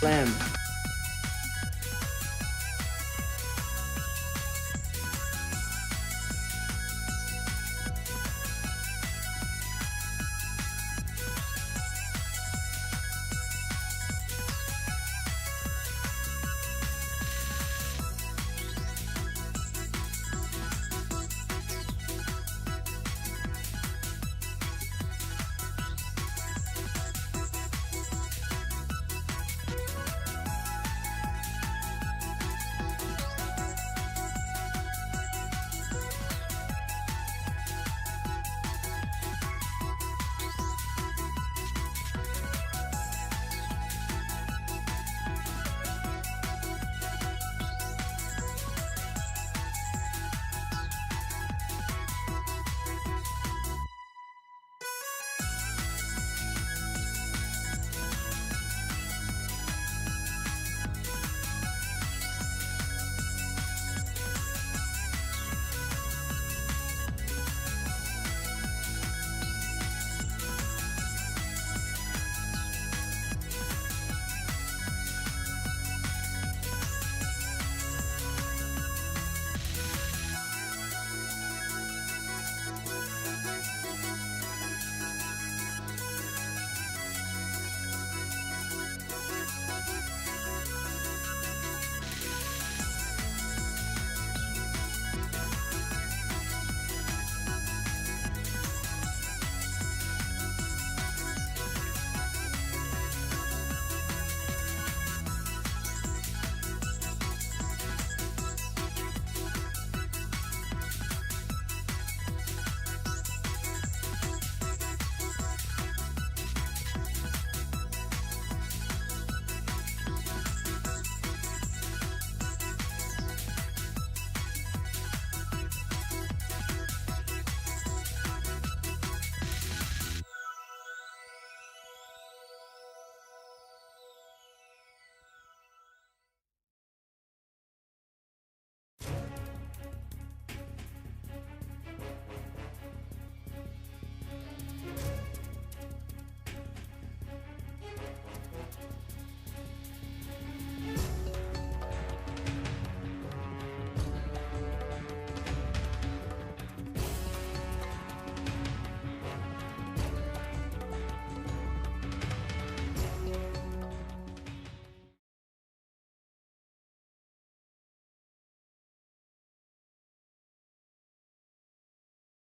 Slam.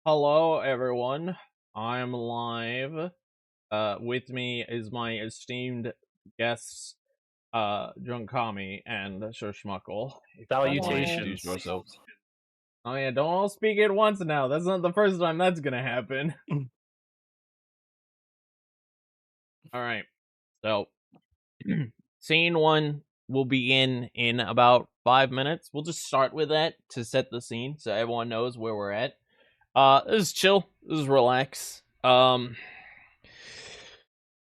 Hello, everyone. I'm live. With me is my esteemed guests, Junkami and Shushmuckle. Salutations. Oh yeah, don't all speak at once now. That's not the first time that's gonna happen. Alright, so, scene 1 will begin in about 5 minutes. We'll just start with that to set the scene so everyone knows where we're at. This is chill. This is relax. Hold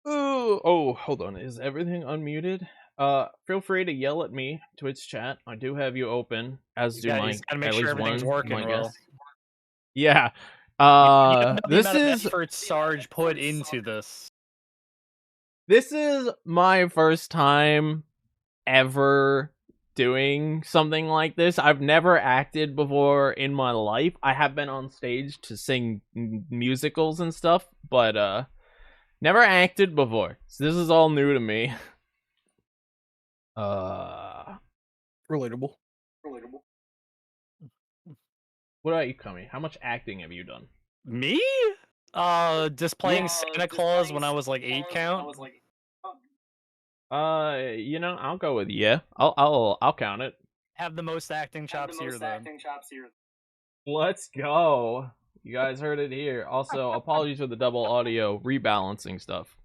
on. Is everything unmuted? Feel free to yell at me, Twitch chat. I do have you open, as do my Gotta make sure everything's working, bro. Yeah. You don't know the This amount of is effort Sarge put into this. This is my first time ever doing something like this. I've never acted before in my life. I have been on stage to sing musicals and stuff, but never acted before. So this is all new to me. Relatable. What about you, Kami? How much acting have you done? Me? Just playing Santa Claus when I was like 8 count? I'll go with yeah. I'll count it. Have the most acting chops here, then. Let's go. You guys heard it here. Also, apologies for the double audio rebalancing stuff.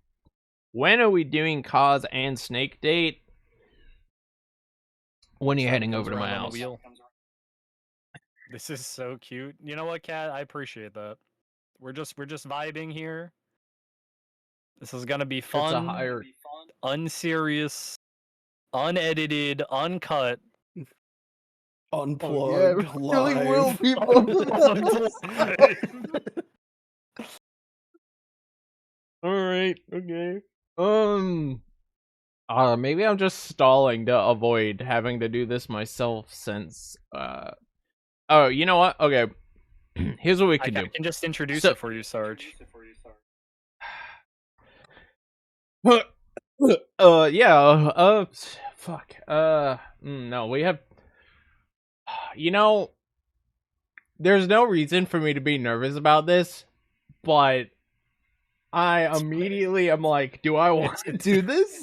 When are we doing Cause and Snake Date? When are you heading over to my house? This is so cute. You know what, Kat? I appreciate that. We're just vibing here. This is gonna be fun, unserious, unedited, uncut, unplugged, killing will live. people. All right, okay. Maybe I'm just stalling to avoid having to do this myself since, oh, you know what? Okay. Here's what we I can do. can just introduce So- it for you, Sarge. Yeah, fuck. No, we have, you know, there's no reason for me to be nervous about this, but I immediately am like, do I want to do this?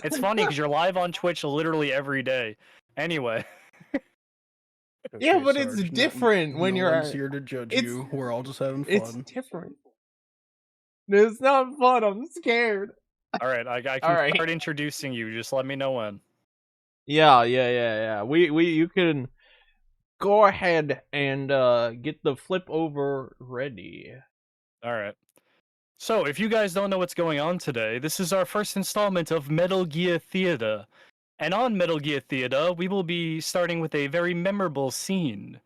It's funny because you're live on Twitch literally every day. Anyway, Yeah, Okay, but it's Sarge, different when no you're one's here to judge it's- you. We're all just having It's fun. different. It's not fun. I'm scared. all right, I can All right. start introducing you. Just let me know when. Yeah. You can go ahead and get the flip over ready. All right. So, if you guys don't know what's going on today, this is our first installment of Metal Gear Theater. And on Metal Gear Theater, we will be starting with a very memorable scene.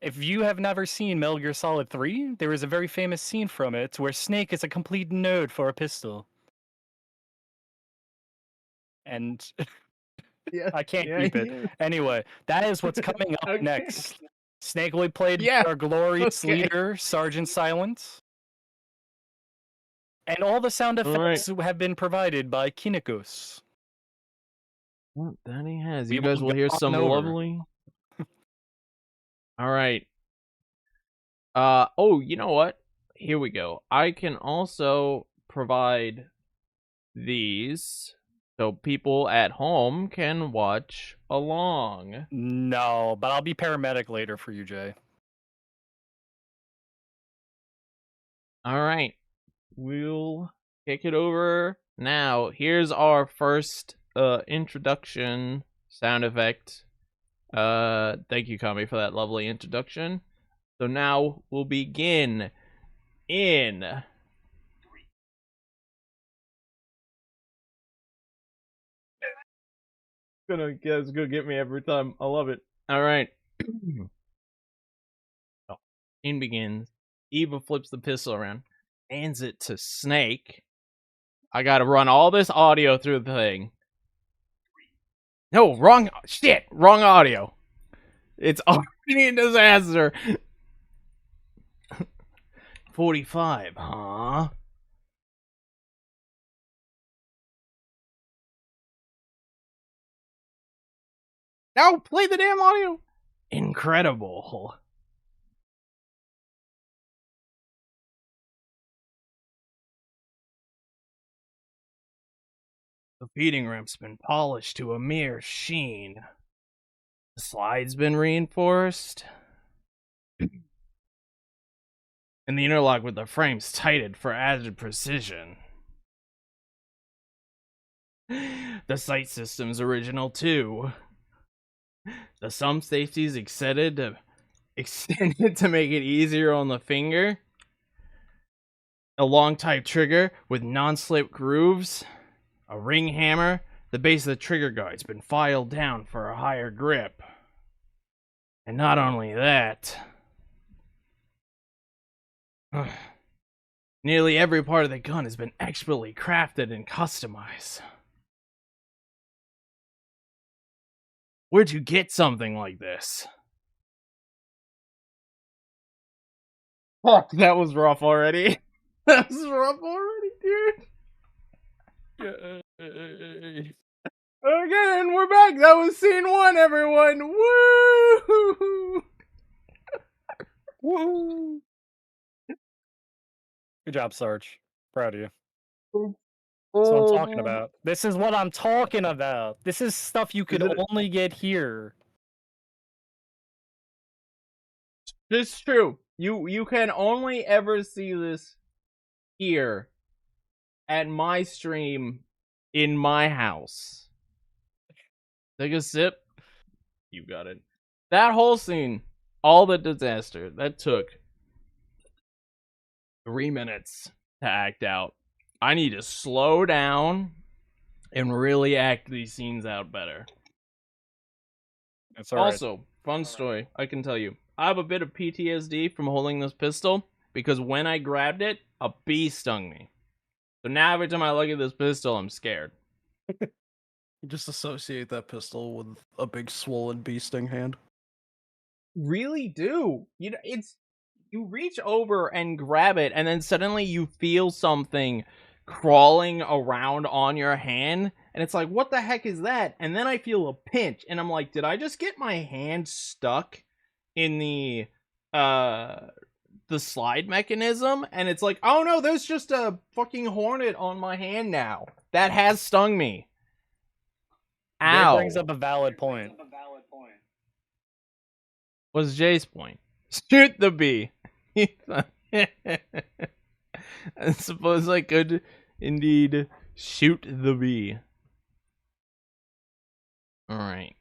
If you have never seen Metal Gear Solid 3, there is a very famous scene from it where Snake is a complete nerd for a pistol. And Yeah. I can't keep it. Anyway, that is what's coming up Okay. next. Snake will be played Yeah, by our glorious okay. leader, Sergeant Silence. And all the sound All right. effects have been provided by Kinikos. Well, that he has. We You will guys will go hear on some over. lovely. All right. Oh, you know what? Here we go. I can also provide these so people at home can watch along. No, but I'll be paramedic later for you, Jay. All right. We'll kick it over now. Here's our first introduction sound effect. Thank you, Kami, for that lovely introduction. So now we'll begin in 3. It's gonna get me every time. I love it. All right. Scene begins. Eva flips the pistol around, hands it to Snake. I gotta run all this audio through the thing. No, wrong shit. Wrong audio. It's already a disaster. 45, huh? No, play the damn audio. Incredible. The feeding ramp's been polished to a mere sheen. The slide's been reinforced. And the interlock with the frame's tightened for added precision. The sight system's original too. The sump safety's extended to make it easier on the finger. A long type trigger with non-slip grooves. A ring hammer. The base of the trigger guard's been filed down for a higher grip. And not only that, nearly every part of the gun has been expertly crafted and customized. Where'd you get something like this? Fuck, that was rough already. That was rough already, dude. Okay, and we're back. That was scene 1, everyone. Woo! Woohoo! Good job, Sarge. Proud of you. That's what I'm talking about. This is what I'm talking about. This is stuff you could only get here. It's true. You can only ever see this here at my stream in my house. Take a sip. You got it. That whole scene, all the disaster, that took 3 minutes to act out. I need to slow down and really act these scenes out better. That's all right. Also, fun story, I can tell you. I have a bit of PTSD from holding this pistol because when I grabbed it, a bee stung me. So now every time I look at this pistol, I'm scared. You just associate that pistol with a big swollen bee sting hand. Really do. You know, it's you reach over and grab it, and then suddenly you feel something crawling around on your hand, and it's like, what the heck is that? And then I feel a pinch, and I'm like, did I just get my hand stuck in the slide mechanism? And it's like, oh no, there's just a fucking hornet on my hand now. That has stung me. That Ow. brings up a valid point. What's Jay's point? Shoot the bee. I suppose I could indeed shoot the bee. Alright.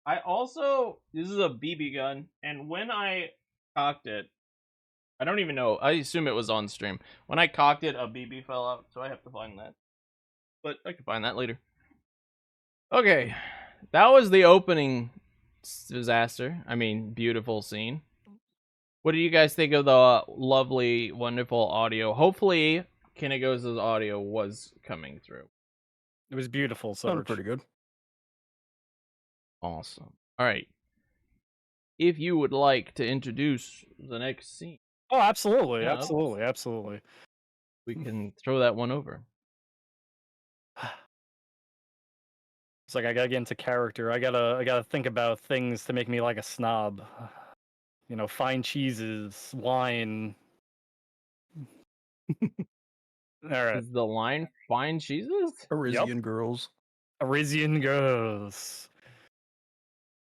I also, this is a BB gun, and when I cocked it, I don't even know, I assume it was on stream. When I cocked it, a BB fell out, so I have to find that. But I can find that later. Okay, that was the opening disaster. I mean, beautiful scene. What do you guys think of the lovely, wonderful audio? Hopefully, Kinegos' audio was coming through. It was beautiful, so Sounded pretty good. Awesome. All right. If you would like to introduce the next scene, Oh, absolutely, Yeah. absolutely. we can throw that one over. It's like I gotta get into character. I gotta think about things to make me like a snob. You know, fine cheeses, wine. All right, Is the line fine cheeses? Arisian girls. Arisian girls.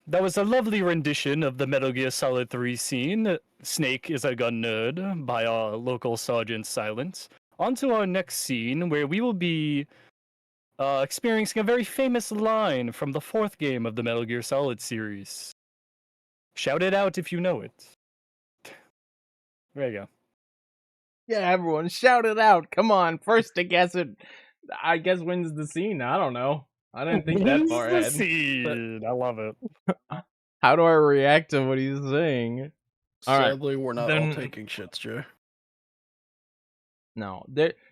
That was a lovely rendition of the Metal Gear Solid 3 scene, Snake is a gun nerd, by our local Sergeant Silence. On to our next scene, where we will be experiencing a very famous line from the fourth game of the Metal Gear Solid series. Shout it out if you know it. There you go. Yeah, everyone, shout it out. Come on, first to guess it, I guess wins the scene. I don't know. I didn't think that Wins far the ahead. scene. I love it. How do I react to what he's saying? All right, Sadly, we're not then- all taking shits, Jay. No,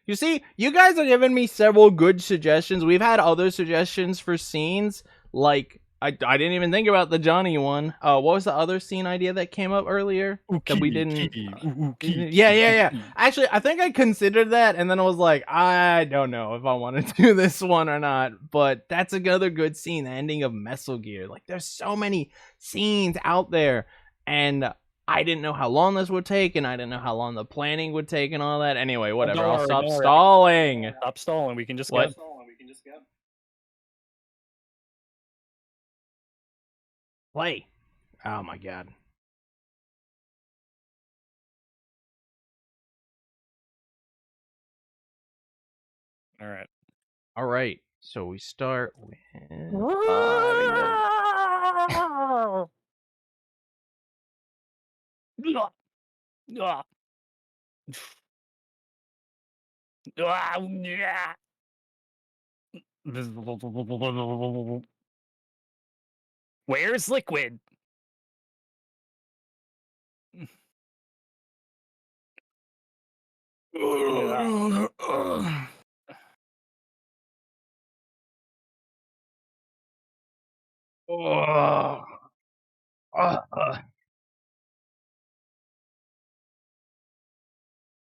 you see, you guys are giving me several good suggestions. We've had other suggestions for scenes, like I didn't even think about the Johnny one. What was the other scene idea that came up earlier that we didn't? Yeah. Actually, I think I considered that, and then I was like, I don't know if I want to do this one or not. But that's another good scene, the ending of Metal Gear. Like, there's so many scenes out there, and I didn't know how long this would take, and I didn't know how long the planning would take, and all that. Anyway, whatever. I'll stop don't worry. stalling. Stop stalling. We can just What? go. Play. Oh my god. All right. All right. So we start with. Where's Liquid?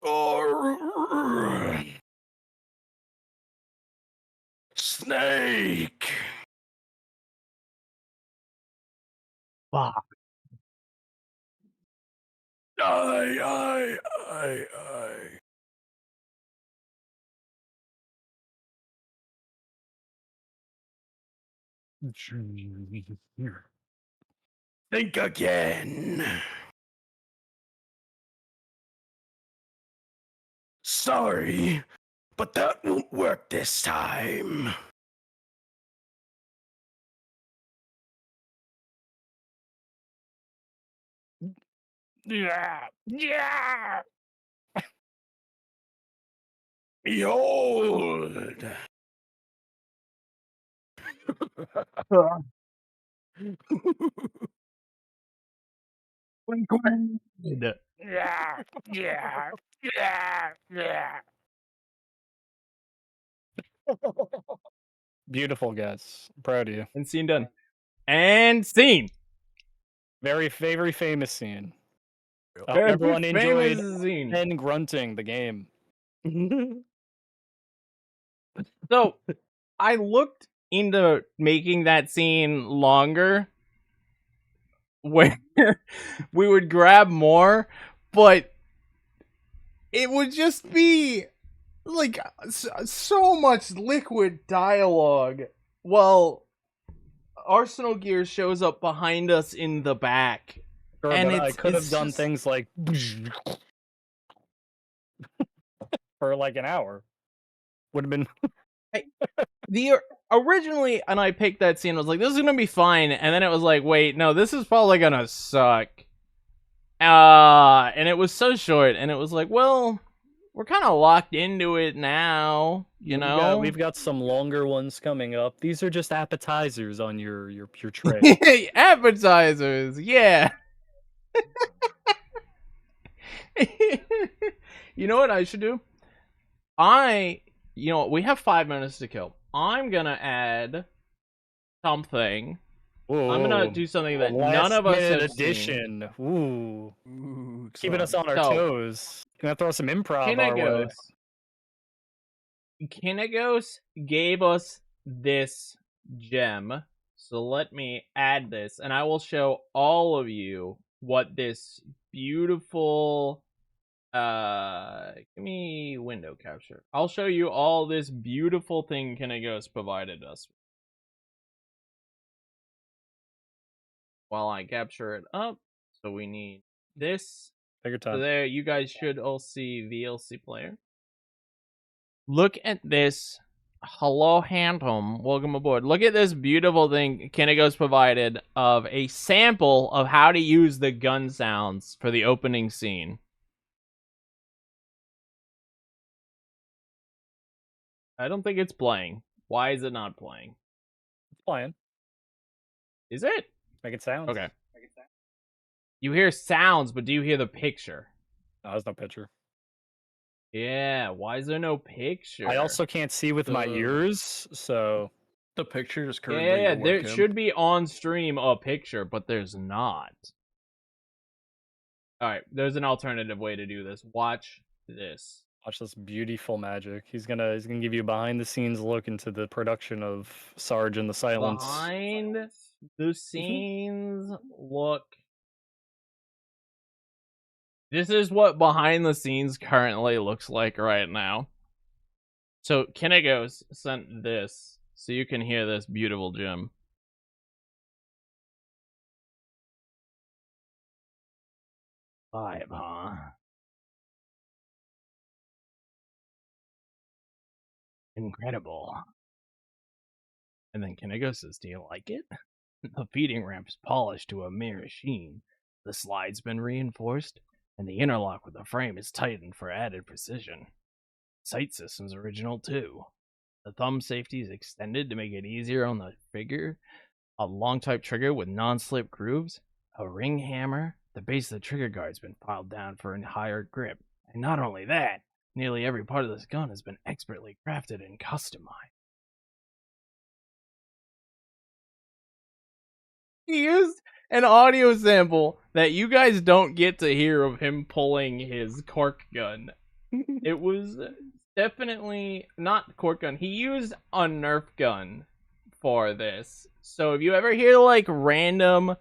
Oh. Snake! Fuck. I. Think again. Sorry, but that won't work this time. Yeah. Behold! Yeah, yeah, yeah, yeah. Beautiful guess. Proud of you. And scene done. And scene. Very famous scene. Yep. Very Everyone enjoyed famous scene. Pen grunting the game. So I looked into making that scene longer, where we would grab more, but it would just be like so much liquid dialogue. Well, Arsenal Gear shows up behind us in the back. Sure, And but I it's- could have it's done just- things like for like an hour. Would have been Originally, and I picked that scene, I was like, this is gonna be fine, and then it was like, wait, no, this is probably gonna suck. And it was so short, and it was like, well, we're kind of locked into it now, you know? we've got some longer ones coming up. These are just appetizers on your tray. Appetizers, yeah. You know what I should do? We have 5 minutes to kill. I'm gonna add something. I'm gonna do something that none of us have seen. edition. Ooh, Ooh, keeping us on our So- toes. Gonna throw some improv our way. Kinegos gave us this gem. So let me add this, and I will show all of you what this beautiful give me window capture. I'll show you all this beautiful thing Kinegos provided us. While I capture it up. So we need this. Take your So time. there, you guys should all see VLC player. Look at this. Hello, Hantom. Welcome aboard. Look at this beautiful thing Kinegos provided of a sample of how to use the gun sounds for the opening scene. I don't think it's playing. Why is it not playing? It's playing. Is it? Make it sound. Okay. You hear sounds, but do you hear the picture? No, there's no picture. Yeah, why is there no picture? I also can't see with my ears, so The picture is currently Yeah, your there webcam. should be on stream a picture, but there's not. Alright, there's an alternative way to do this. Watch this. watch this beautiful magic. He's gonna give you a behind the scenes look into the production of Sarge and the Silence. Behind the scenes, look. This is what behind the scenes currently looks like right now. So Kinegos sent this, so you can hear this beautiful gem. Vibe, huh? Incredible. And then Kinegos says, do you like it? The feeding ramp's polished to a mere sheen. The slide's been reinforced, and the interlock with the frame is tightened for added precision. Sight system's original too. The thumb safety is extended to make it easier on the figure. A long type trigger with non-slip grooves. A ring hammer. The base of the trigger guard's been filed down for a higher grip. And not only that, nearly every part of this gun has been expertly crafted and customized. He used an audio sample that you guys don't get to hear of him pulling his cork gun. It was definitely not cork gun. He used a Nerf gun for this. So if you ever hear like random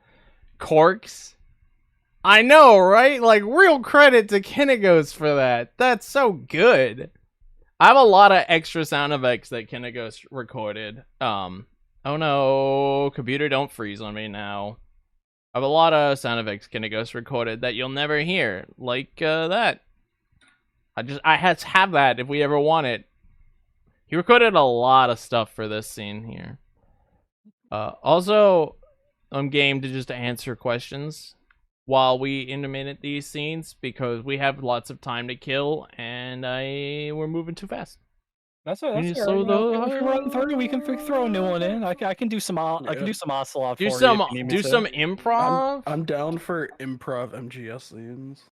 corks, I know, right? Like real credit to Kinegos for that. That's so good. I have a lot of extra sound effects that Kinegos recorded. Oh no, computer, don't freeze on me now. I have a lot of sound effects Kinegos recorded that you'll never hear, like that. I have that if we ever want it. He recorded a lot of stuff for this scene here. Also, I'm game to just answer questions while we interminute these scenes because we have lots of time to kill and we're moving too fast. That's fair. You Fair. slow You know, the- if we run through, we can throw a new one in. I can do some. I can Yeah. do some Ocelot. Do for some you if you need me do to. some improv. I'm down for improv MGS scenes.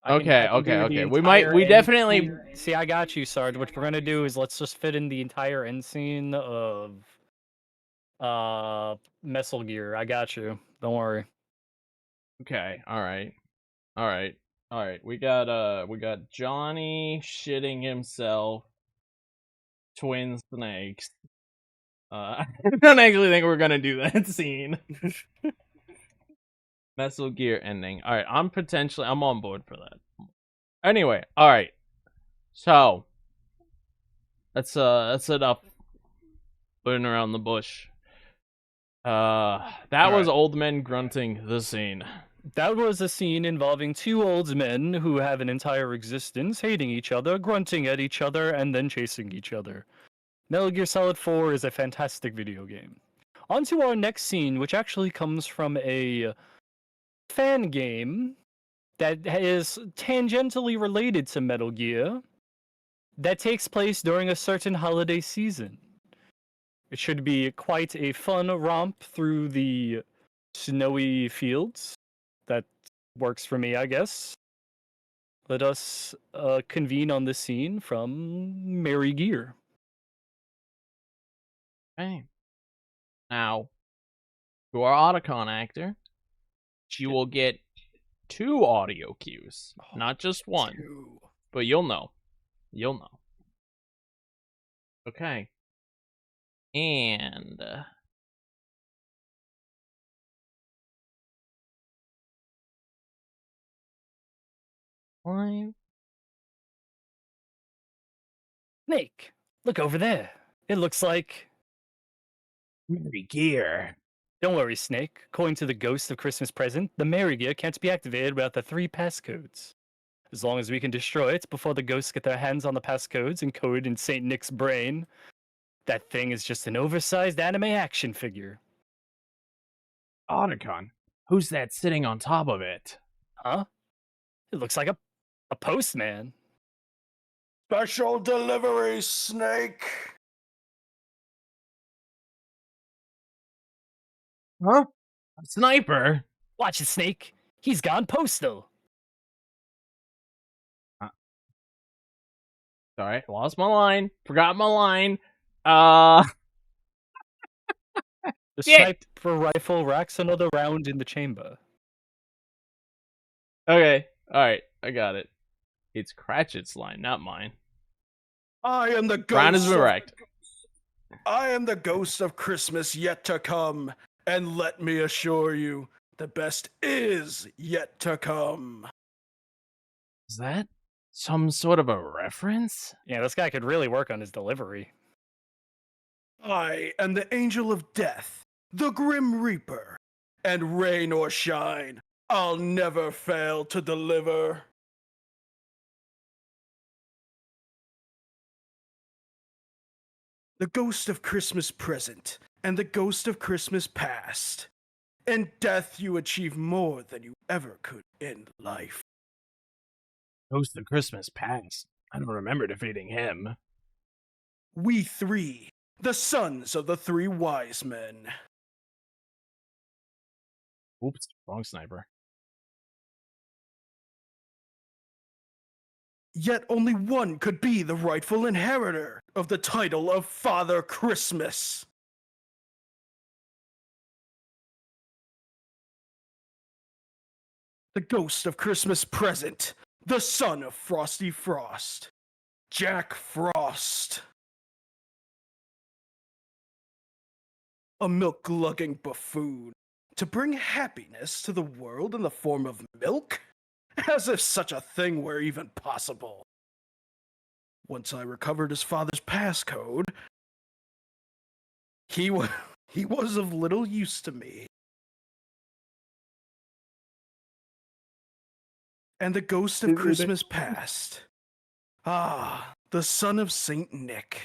I can do the Okay. entire We end definitely. scene. See, I got you, Sarge. What we're gonna do is let's just fit in the entire end scene of Metal Gear. I got you. Don't worry. Okay, all right. We got Johnny shitting himself, twin snakes. I don't actually think we're gonna do that scene. Metal Gear ending. All right, I'm on board for that. Anyway, all right. So that's enough putting around the bush. That was right. old men grunting the scene. That was a scene involving two old men who have an entire existence hating each other, grunting at each other, and then chasing each other. Metal Gear Solid 4 is a fantastic video game. On to our next scene, which actually comes from a fan game that is tangentially related to Metal Gear that takes place during a certain holiday season. It should be quite a fun romp through the snowy fields. That works for me, I guess. Let us convene on the scene from Merry Gear. Okay. Now, to our Otacon actor, you will get 2 audio cues, not just 1. But you'll know. You'll know. Okay. And five. Snake, look over there. It looks like. Merry Gear. Don't worry, Snake. According to the Ghost of Christmas Present, the Merry Gear can't be activated without the 3 passcodes. As long as we can destroy it before the ghosts get their hands on the passcodes encoded in St. Nick's brain, that thing is just an oversized anime action figure. Otacon. Who's that sitting on top of it? Huh? It looks like a postman. Special delivery, Snake. Huh? A sniper? Watch it, Snake. He's gone postal. Sorry, lost my line. Forgot my line. The Shit. Sniper rifle racks another round in the chamber. Okay, alright, I got it. It's Cratchit's line, not mine. I am the ghost. Brown has been wrecked. I am the ghost of Christmas yet to come, and let me assure you, the best is yet to come. Is that some sort of a reference? Yeah, this guy could really work on his delivery. I am the angel of death, the grim reaper, and rain or shine, I'll never fail to deliver. The ghost of Christmas present and the ghost of Christmas past. In death you achieve more than you ever could in life. Ghost of Christmas past. I don't remember defeating him. We 3, the sons of the 3 wise men. Oops, wrong sniper. Yet only one could be the rightful inheritor of the title of Father Christmas. The ghost of Christmas present, the son of Frosty Frost, Jack Frost. A milk-lugging buffoon to bring happiness to the world in the form of milk? As if such a thing were even possible. Once I recovered his father's passcode, he was of little use to me. And the ghost of Christmas past. Ah, the son of Saint Nick.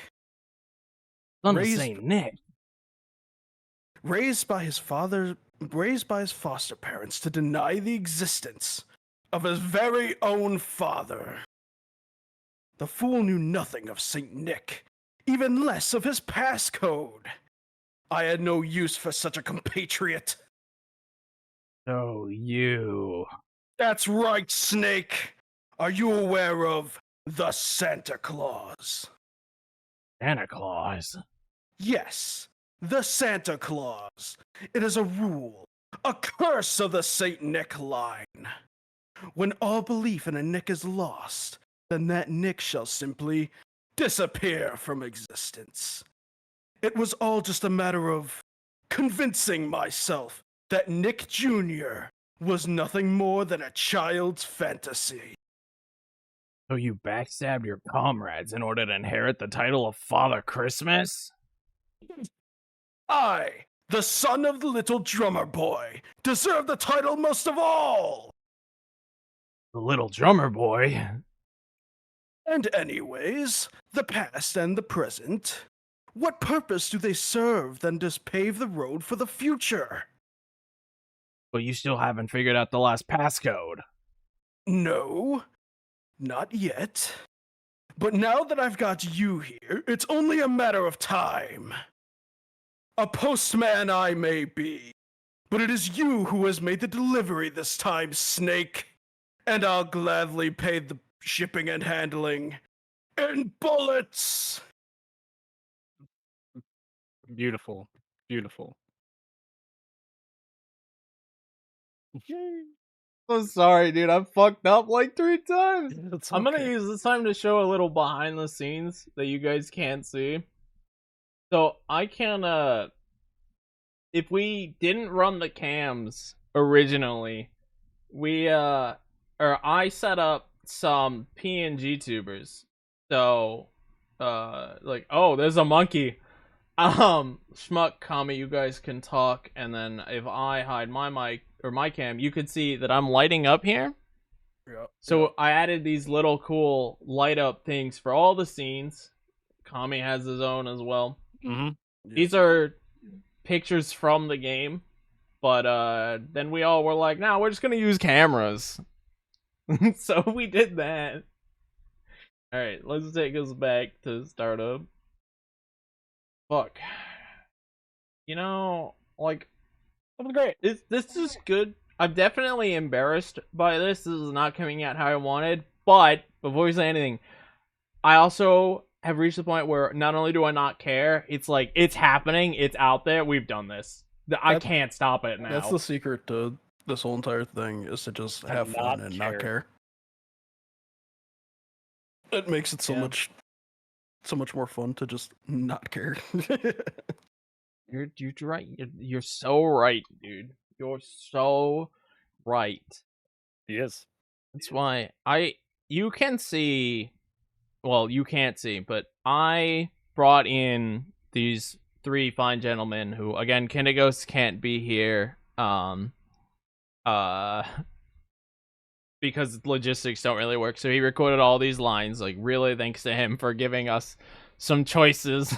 Son of Saint Nick. Raised by his foster parents to deny the existence of his very own father. The fool knew nothing of Saint Nick, even less of his passcode. I had no use for such a compatriot. Oh, you. That's right, Snake. Are you aware of the Santa Claus? Santa Claus. Yes, the Santa Claus. It is a rule, a curse of the Saint Nick line. When all belief in a Nick is lost, then that Nick shall simply disappear from existence. It was all just a matter of convincing myself that Nick Jr. was nothing more than a child's fantasy. So you backstabbed your comrades in order to inherit the title of Father Christmas? I, the son of the little drummer boy, deserve the title most of all! The little drummer boy? And anyways, the past and the present, what purpose do they serve than to pave the road for the future? But you still haven't figured out the last passcode. No, not yet. But now that I've got you here, it's only a matter of time. A postman I may be, but it is you who has made the delivery this time, Snake. And I'll gladly pay the shipping and handling in bullets. Beautiful. Beautiful. I'm sorry, dude. I fucked up like 3 times. It's I'm gonna okay. use this time to show a little behind the scenes that you guys can't see. So I can if we didn't run the cams originally, I set up some PNG tubers. So like, oh, there's a monkey. Schmuck, Kami, you guys can talk, and then if I hide my mic or my cam, you could see that I'm lighting up here. So I added these little cool light up things for all the scenes. Kami has his own as well. Mm-hmm. These are pictures from the game, but then we all were like, nah, we're just gonna use cameras. So we did that. Alright, let's take us back to startup. Fuck. You know, like, That was great. this is good. I'm definitely embarrassed by this. This is not coming out how I wanted. But before we say anything, I also have reached the point where not only do I not care, it's like, it's happening, it's out there, we've done this. I can't stop it now. That's the secret to this whole entire thing, is to just To have fun not and care. not care. It makes it so Yeah. much more fun to just not care. You're right. You're so right, dude. You're so right. He is. That's why you can see, well, you can't see, but I brought in these 3 fine gentlemen who, again, Kindigos can't be here, because logistics don't really work. So he recorded all these lines, like, really thanks to him for giving us some choices,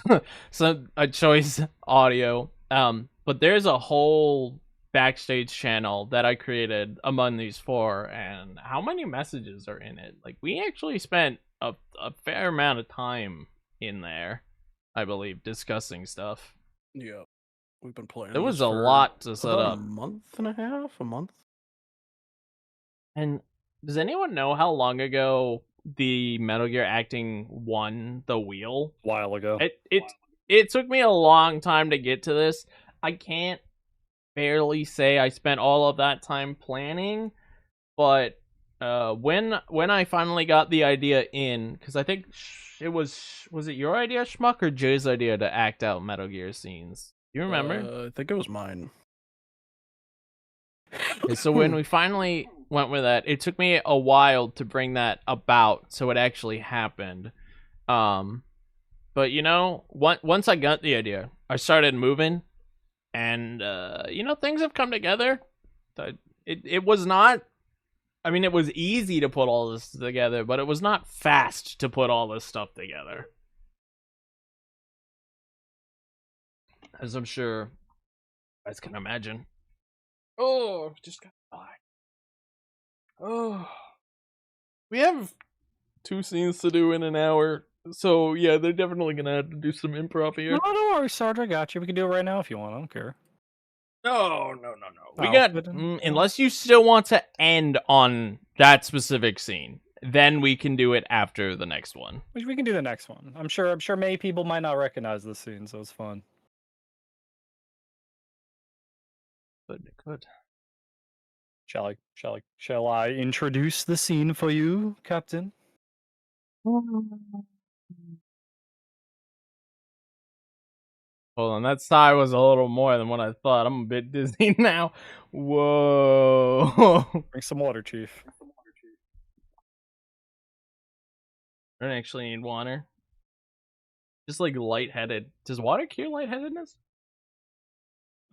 a choice audio. But there's a whole backstage channel that I created among these 4, and how many messages are in it? Like, we actually spent a fair amount of time in there, I believe, discussing stuff. Yeah, we've been playing. There was this a for lot to set about up. a month and a half, a month. And does anyone know how long ago the Metal Gear Acting won the wheel? A while ago. It took me a long time to get to this. I can't barely say I spent all of that time planning, but when I finally got the idea in, because I think it was it your idea, Schmuck, or Jay's idea to act out Metal Gear scenes? You remember? I think it was mine. Okay, so when we finally went with that, it took me a while to bring that about, so it actually happened. But you know, once I got the idea, I started moving, and you know, things have come together. It was not. I mean, it was easy to put all this together, but it was not fast to put all this stuff together, as I'm sure you guys can imagine. Oh, just got by. Oh, we have 2 scenes to do in an hour, so yeah, they're definitely gonna have to do some improv here. No, don't worry, Sarge. I got you. We can do it right now if you want. I don't care. No. We Oh, got but then- unless you still want to end on that specific scene. then we can do it after the next one. Which we can do the next one. I'm sure many people might not recognize this scene, so it's fun. Good. Shall I introduce the scene for you, Captain? Hold on, that sigh was a little more than what I thought. I'm a bit dizzy now. Whoa. Bring some water, Chief. I don't actually need water. Just like lightheaded. Does water cure lightheadedness?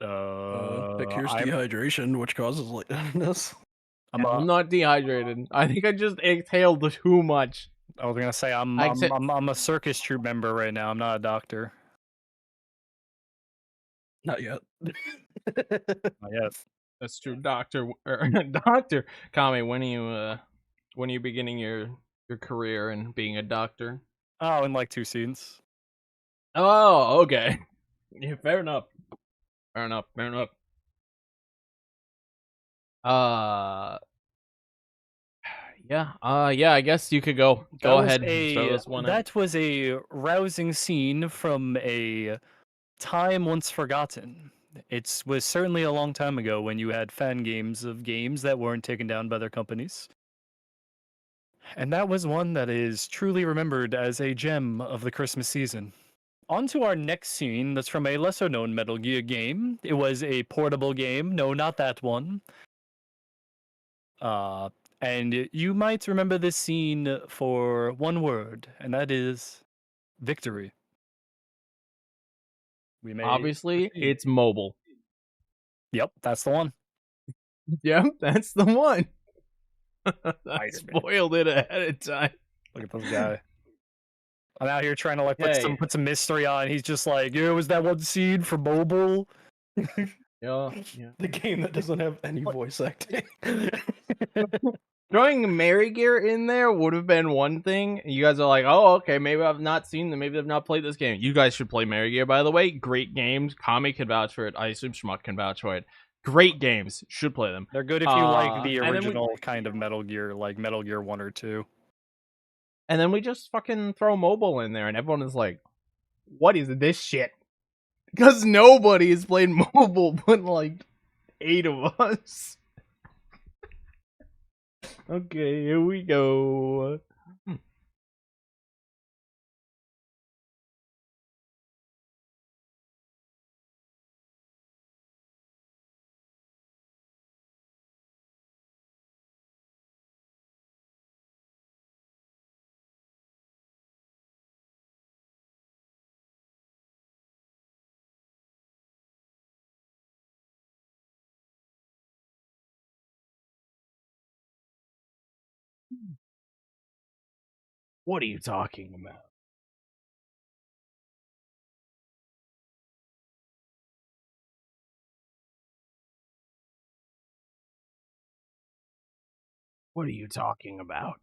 It cures I'm- dehydration, which causes lightheadedness. I'm not dehydrated. I think I just exhaled too much. I was gonna say I'm a circus troupe member right now. I'm not a doctor. Not yet. Not yet. That's true, Doctor. Doctor Kami, when are you beginning your career in being a doctor? Oh, in like 2 scenes. Oh, okay. Yeah, fair enough. Fair enough. Yeah. I guess you could go. Go ahead. Throw this one out. That was a rousing scene from a time once forgotten. It was certainly a long time ago when you had fan games of games that weren't taken down by their companies. And that was one that is truly remembered as a gem of the Christmas season. On to our next scene that's from a lesser known Metal Gear game. It was a portable game. No, not that one. And you might remember this scene for one word, and that is victory. We may Obviously, proceed. it's mobile. Yep, that's the one. Yep, that's the one. I Nice, man. spoiled it ahead of time. Look at this guy. I'm out here trying to like Hey. put some mystery on. He's just like, yeah, was that one scene for mobile? Yeah. The game that doesn't have any voice acting. Throwing Mary Gear in there would have been one thing. You guys are like, oh, okay, maybe I've not seen them. Maybe I've not played this game. You guys should play Mary Gear, by the way. Great games. Kami can vouch for it. I assume Schmuck can vouch for it. Great games. Should play them. They're good if you like the and then we- original kind of Metal Gear, like Metal Gear 1 or 2. And then we just fucking throw mobile in there, and everyone is like, what is this shit? Because nobody has played mobile but like 8 of us. Okay, here we go. What are you talking about? What are you talking about?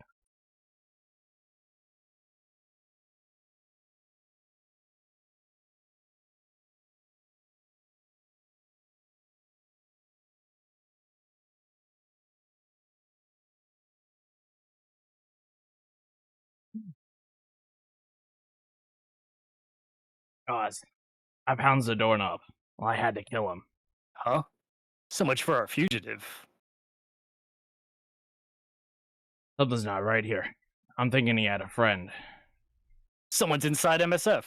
Guys, I pounds the doorknob. Well, I had to kill him. Huh? So much for our fugitive. Something's not right here. I'm thinking he had a friend. Someone's inside MSF.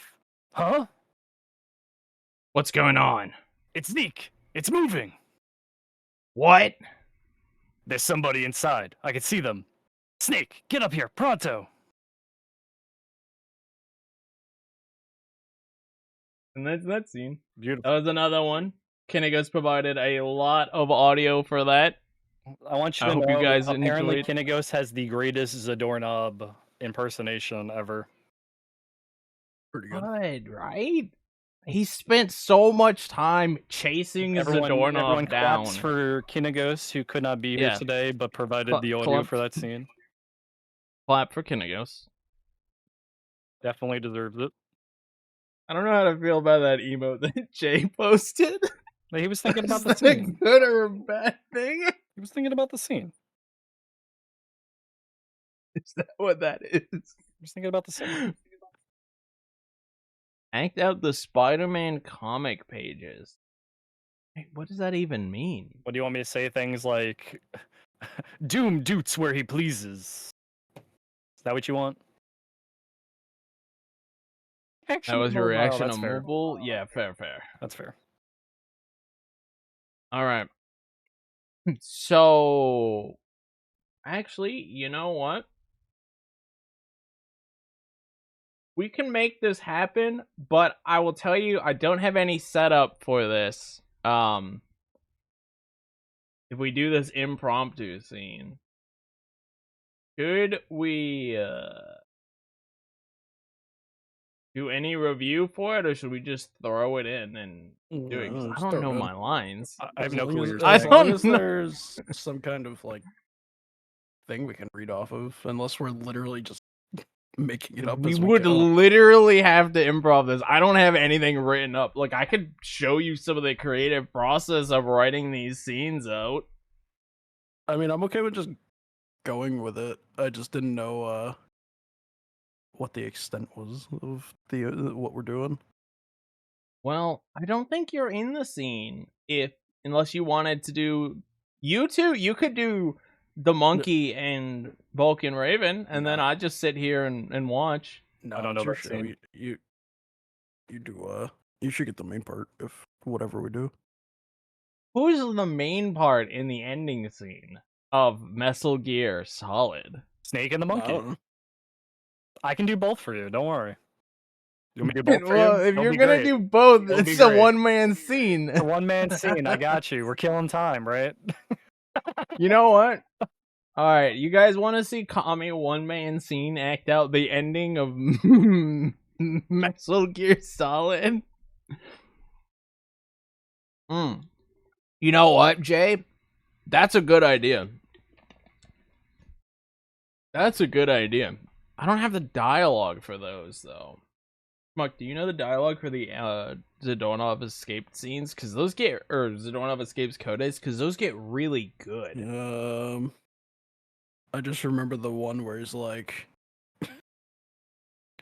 Huh? What's going on? It's Zeke. It's moving. What? There's somebody inside. I can see them. Snake, get up here, pronto. And that's that scene. Beautiful. That was another one. Kinnigo's provided a lot of audio for that. I want you I to hope know, you guys apparently enjoyed. Kinigos has the greatest Zadornob impersonation ever. Pretty good. Good, right? He spent so much time chasing Everyone Zadornov down. claps for Kinigos, who could not be here Yeah. today, but provided Cla- the audio clap. for that scene. Clap for Kinnigos. Definitely deserves it. I don't know how to feel about that emote that Jay posted. But he was thinking about Is the that scene. a good or a bad thing? He was thinking about the scene. Is that what that is? I'm just thinking about the same. Act out the Spider-Man comic pages. Hey, what does that even mean? What do you want me to say? Things like Doom doots where he pleases. Is that what you want? That was your mobile, reaction that's on fair. mobile? Yeah, fair. That's fair. All right. So, actually, you know what? We can make this happen, but I will tell you, I don't have any setup for this. If we do this impromptu scene, should we do any review for it, or should we just throw it in and do it? 'Cause I don't know my lines. I have no clue what you're I As saying. long don't as know. there's some kind of like thing we can read off of, unless we're literally just making it up. We as would go. literally have to improv this. I don't have anything written up. Like, I could show you some of the creative process of writing these scenes out. I mean, I'm okay with just going with it. I just didn't know what the extent was of the what we're doing. Well, I don't think you're in the scene unless you wanted to do you two. You could do the monkey and Vulcan Raven, and then Nah. I just sit here and watch. No, I don't know it's your that show. scene. You do you should get the main part if whatever we do. Who's the main part in the ending scene of Metal Gear Solid? Snake and the I monkey. don't know. I can do both for you. Don't worry. You want me to do both for Well, you? if That'll you're be gonna great. do both, That'll be it's a great. one-man scene. It's a one-man scene. I got you. We're killing time, right? You know what? All right, you guys want to see Kami one-man scene act out the ending of Metal Gear Solid? You know what, Jay? That's a good idea. That's a good idea. I don't have the dialogue for those though. Muck, do you know the dialogue for the Zadornov escape scenes? Because those get, or Zadornov escapes codes, because those get really good. I just remember the one where he's like,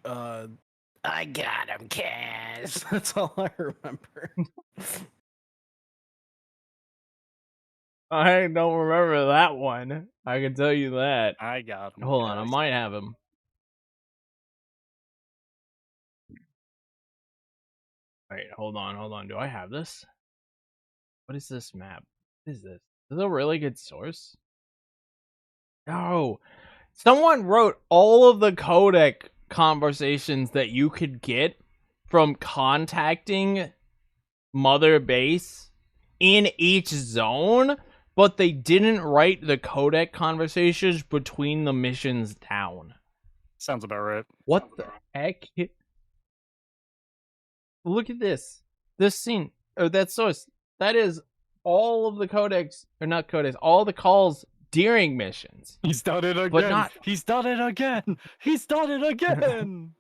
I got him, Kaz. That's all I remember. I don't remember that one. I can tell you that. I got him. Hold on, I guys. might have him. Wait, hold on. Do I have this? What is this map? What is this? Is this a really good source? No. Someone wrote all of the codec conversations that you could get from contacting Mother Base in each zone, but they didn't write the codec conversations between the missions down. Sounds about right. What the heck? Look at this. This scene, or that source. That is all of the codecs, or not codecs, all the calls during missions. He's done it again. But not- He's done it again. He's done it again.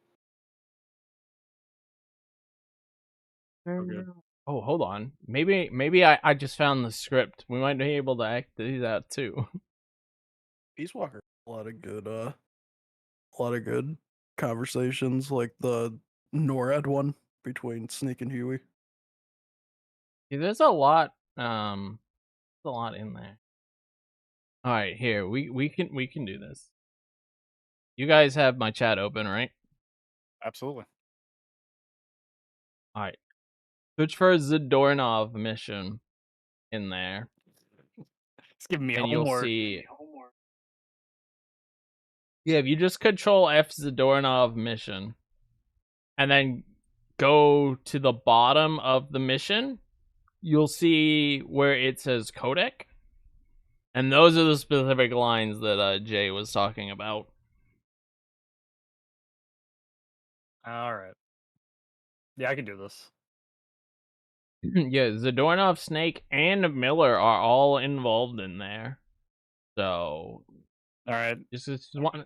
Okay. Oh, hold on. Maybe I just found the script. We might be able to act these out too. Peace Walker, a lot of good conversations, like the NORAD one between Snake and Huey. See, there's a lot in there. All right, here. We can do this. You guys have my chat open, right? Absolutely. All right. Search for Zadornov mission in there, It's giving me and you'll homework. see. Yeah, if you just Control F Zadornov mission, and then go to the bottom of the mission, you'll see where it says codec, and those are the specific lines that Jay was talking about. All right. Yeah, I can do this. Yeah, Zadornov, Snake, and Miller are all involved in there. So, All right. just want to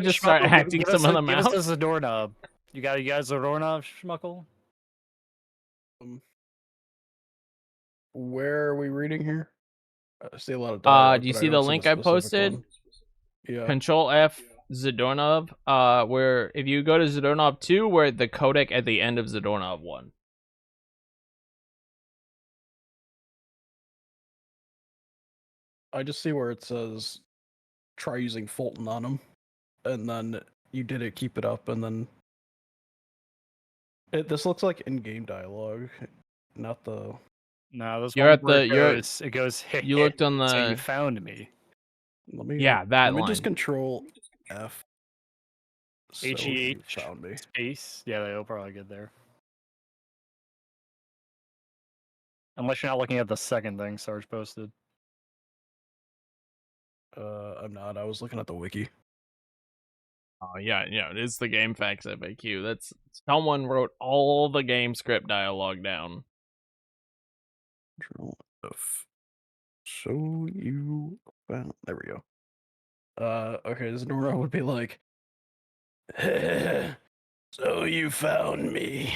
just start Schmuckle, acting some of them give out. us a doorknob. You guys a doorknob, Schmuckle? Where are we reading here? I see a lot of dialogue, Do you but see the don't link the I specific posted? one. Yeah. Control F Zadornov. Where if you go to Zadornov 2, we're at the codec at the end of Zadornov 1. I just see where it says try using Fulton on him, and then you did it, keep it up, and then this looks like in-game dialogue, not the. No, those You're one at where the- you're- it goes. Hey, You looked on so you the found me. Let me. Yeah, that Let me just line. control F. So you HEH found me. space. Yeah, they'll probably get there. Unless you're not looking at the second thing Sarge posted. I'm not. I was looking at the wiki. Oh yeah, it's the GameFAQs FAQ. That's someone wrote all the game script dialogue down. Control F. So you found. There we go. Okay. This Nora would be like. So you found me.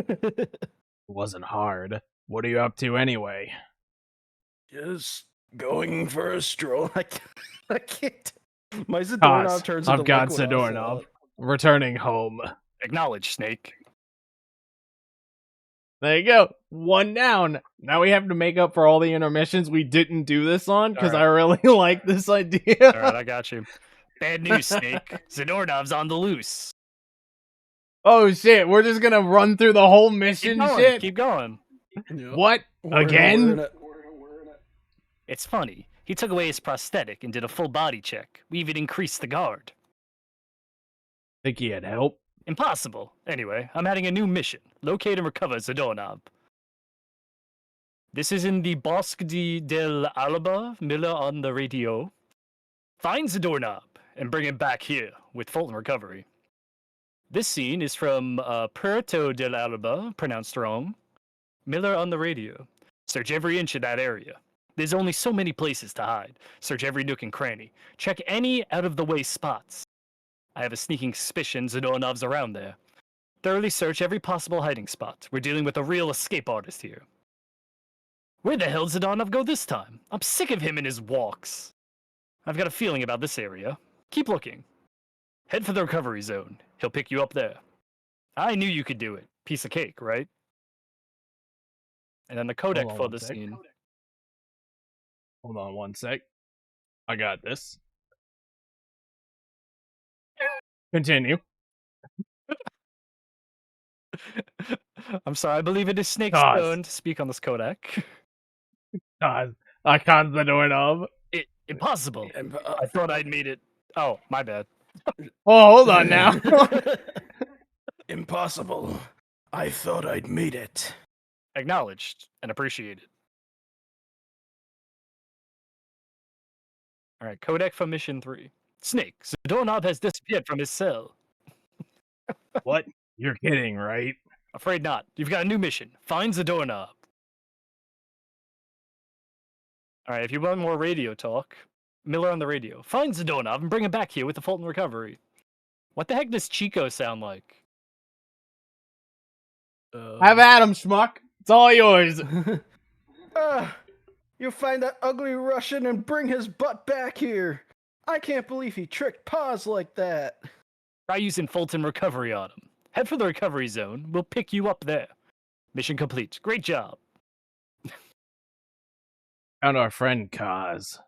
It wasn't hard. What are you up to anyway? Just going for a stroll. I can't. My Kaz, Zadornov turns into I've got liquid Zadornov. ocelot. Returning home. Acknowledge, Snake. There you go. One down. Now we have to make up for all the intermissions we didn't do this on because I really like this idea. All right, I got you. Bad news, Snake. Zadornov's on the loose. Oh shit, we're just gonna run through the whole mission shit? Keep going. Yep. What? We're in Again? it. It's funny. He took away his prosthetic and did a full body check. We even increased the guard. Think he had help? Impossible. Anyway, I'm adding a new mission. Locate and recover Zadornov. This is in the Bosque del Alba, Miller on the radio. Find Zadornov and bring him back here with Fulton recovery. This scene is from Puerto del Alba, pronounced wrong. Miller on the radio. Search every inch of that area. There's only so many places to hide. Search every nook and cranny. Check any out-of-the-way spots. I have a sneaking suspicion Zadornov's around there. Thoroughly search every possible hiding spot. We're dealing with a real escape artist here. Where the hell did Zadornov go this time? I'm sick of him and his walks. I've got a feeling about this area. Keep looking. Head for the recovery zone. He'll pick you up there. I knew you could do it. Piece of cake, right? And then the codec Hold on for one the sec. scene. Hold on one sec. I got this. Continue. I'm sorry, I believe it is Snake's Kaz. turn to speak on this codec. God, I can't the doorknob. Impossible. I thought I'd made it. Oh, my bad. Oh, hold on now. Impossible. I thought I'd made it. Acknowledged and appreciated. All right, codec for mission 3. Snake, Zadornov has disappeared from his cell. What? You're kidding, right? Afraid not. You've got a new mission. Find Zadornov. All right, if you want more radio talk, Miller on the radio. Find Zadornov and bring him back here with the Fulton recovery. What the heck does Chico sound like? Have at him, schmuck. It's all yours. You find that ugly Russian and bring his butt back here. I can't believe he tricked Paz like that. Try using Fulton recovery on him. Head for the recovery zone. We'll pick you up there. Mission complete. Great job. Found our friend Kaz.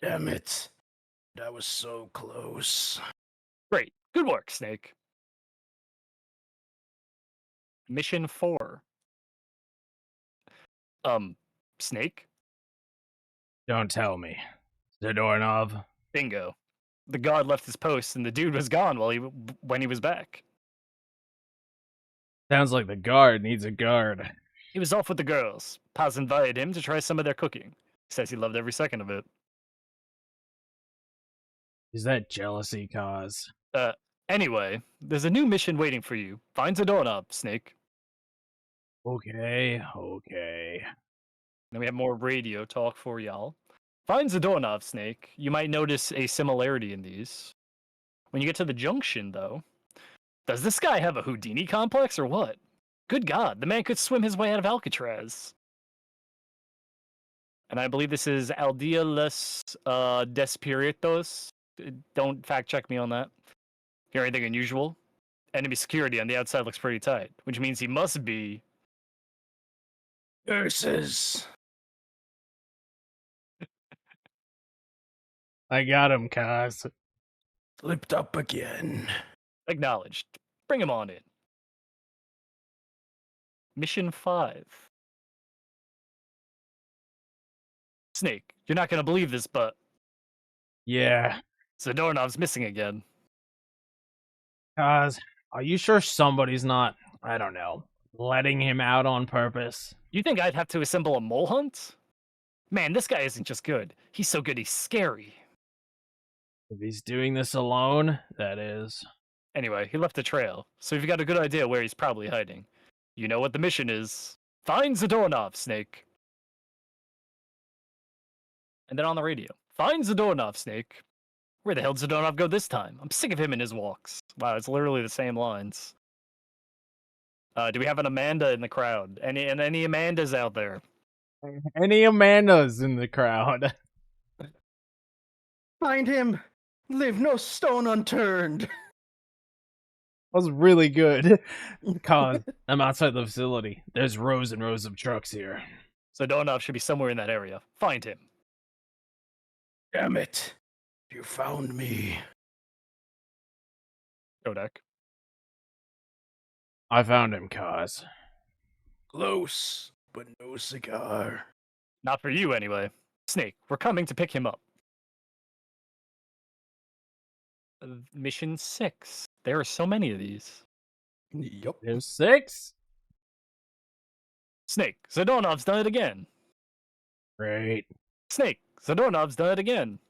Damn it. That was so close. Great. Good work, Snake. Mission 4. Snake? Don't tell me. Zadornov. Bingo. The guard left his post and the dude was gone when he was back. Sounds like the guard needs a guard. He was off with the girls. Paz invited him to try some of their cooking. Says he loved every second of it. Is that jealousy, Kaz? Anyway, there's a new mission waiting for you. Find Zadornov, Snake. Okay. Then we have more radio talk for y'all. Find Zadornov, Snake. You might notice a similarity in these. When you get to the junction, though, does this guy have a Houdini complex or what? Good God, the man could swim his way out of Alcatraz. And I believe this is Aldea Los Despiritos. Don't fact check me on that. Hear anything unusual? Enemy security on the outside looks pretty tight, which means he must be. Curses. I got him, Kaz. Slipped up again. Acknowledged. Bring him on in. Mission 5. Snake, you're not gonna believe this, but Yeah. Zadorov's missing again. Kaz, are you sure somebody's not, I don't know, letting him out on purpose? You think I'd have to assemble a mole hunt? Man, this guy isn't just good. He's so good he's scary. If he's doing this alone, that is. Anyway, he left a trail, so you've got a good idea where he's probably hiding. You know what the mission is. Find Zadornov, Snake. And then on the radio, find Zadornov, Snake. Where the hell did Zadornov go this time? I'm sick of him and his walks. Wow, it's literally the same lines. Do we have an Amanda in the crowd? Any Amandas out there? Any Amandas in the crowd? Find him. Leave no stone unturned. Was really good. Kaz, I'm outside the facility. There's rows and rows of trucks here. Zadornov should be somewhere in that area. Find him. Damn it. You found me. Kodak. I found him, Kaz. Close, but no cigar. Not for you, anyway. Snake, we're coming to pick him up. Mission 6. There are so many of these. Yup. There's 6? Snake, Zadornov's done it again. Great. Snake, Zadornov's done it again.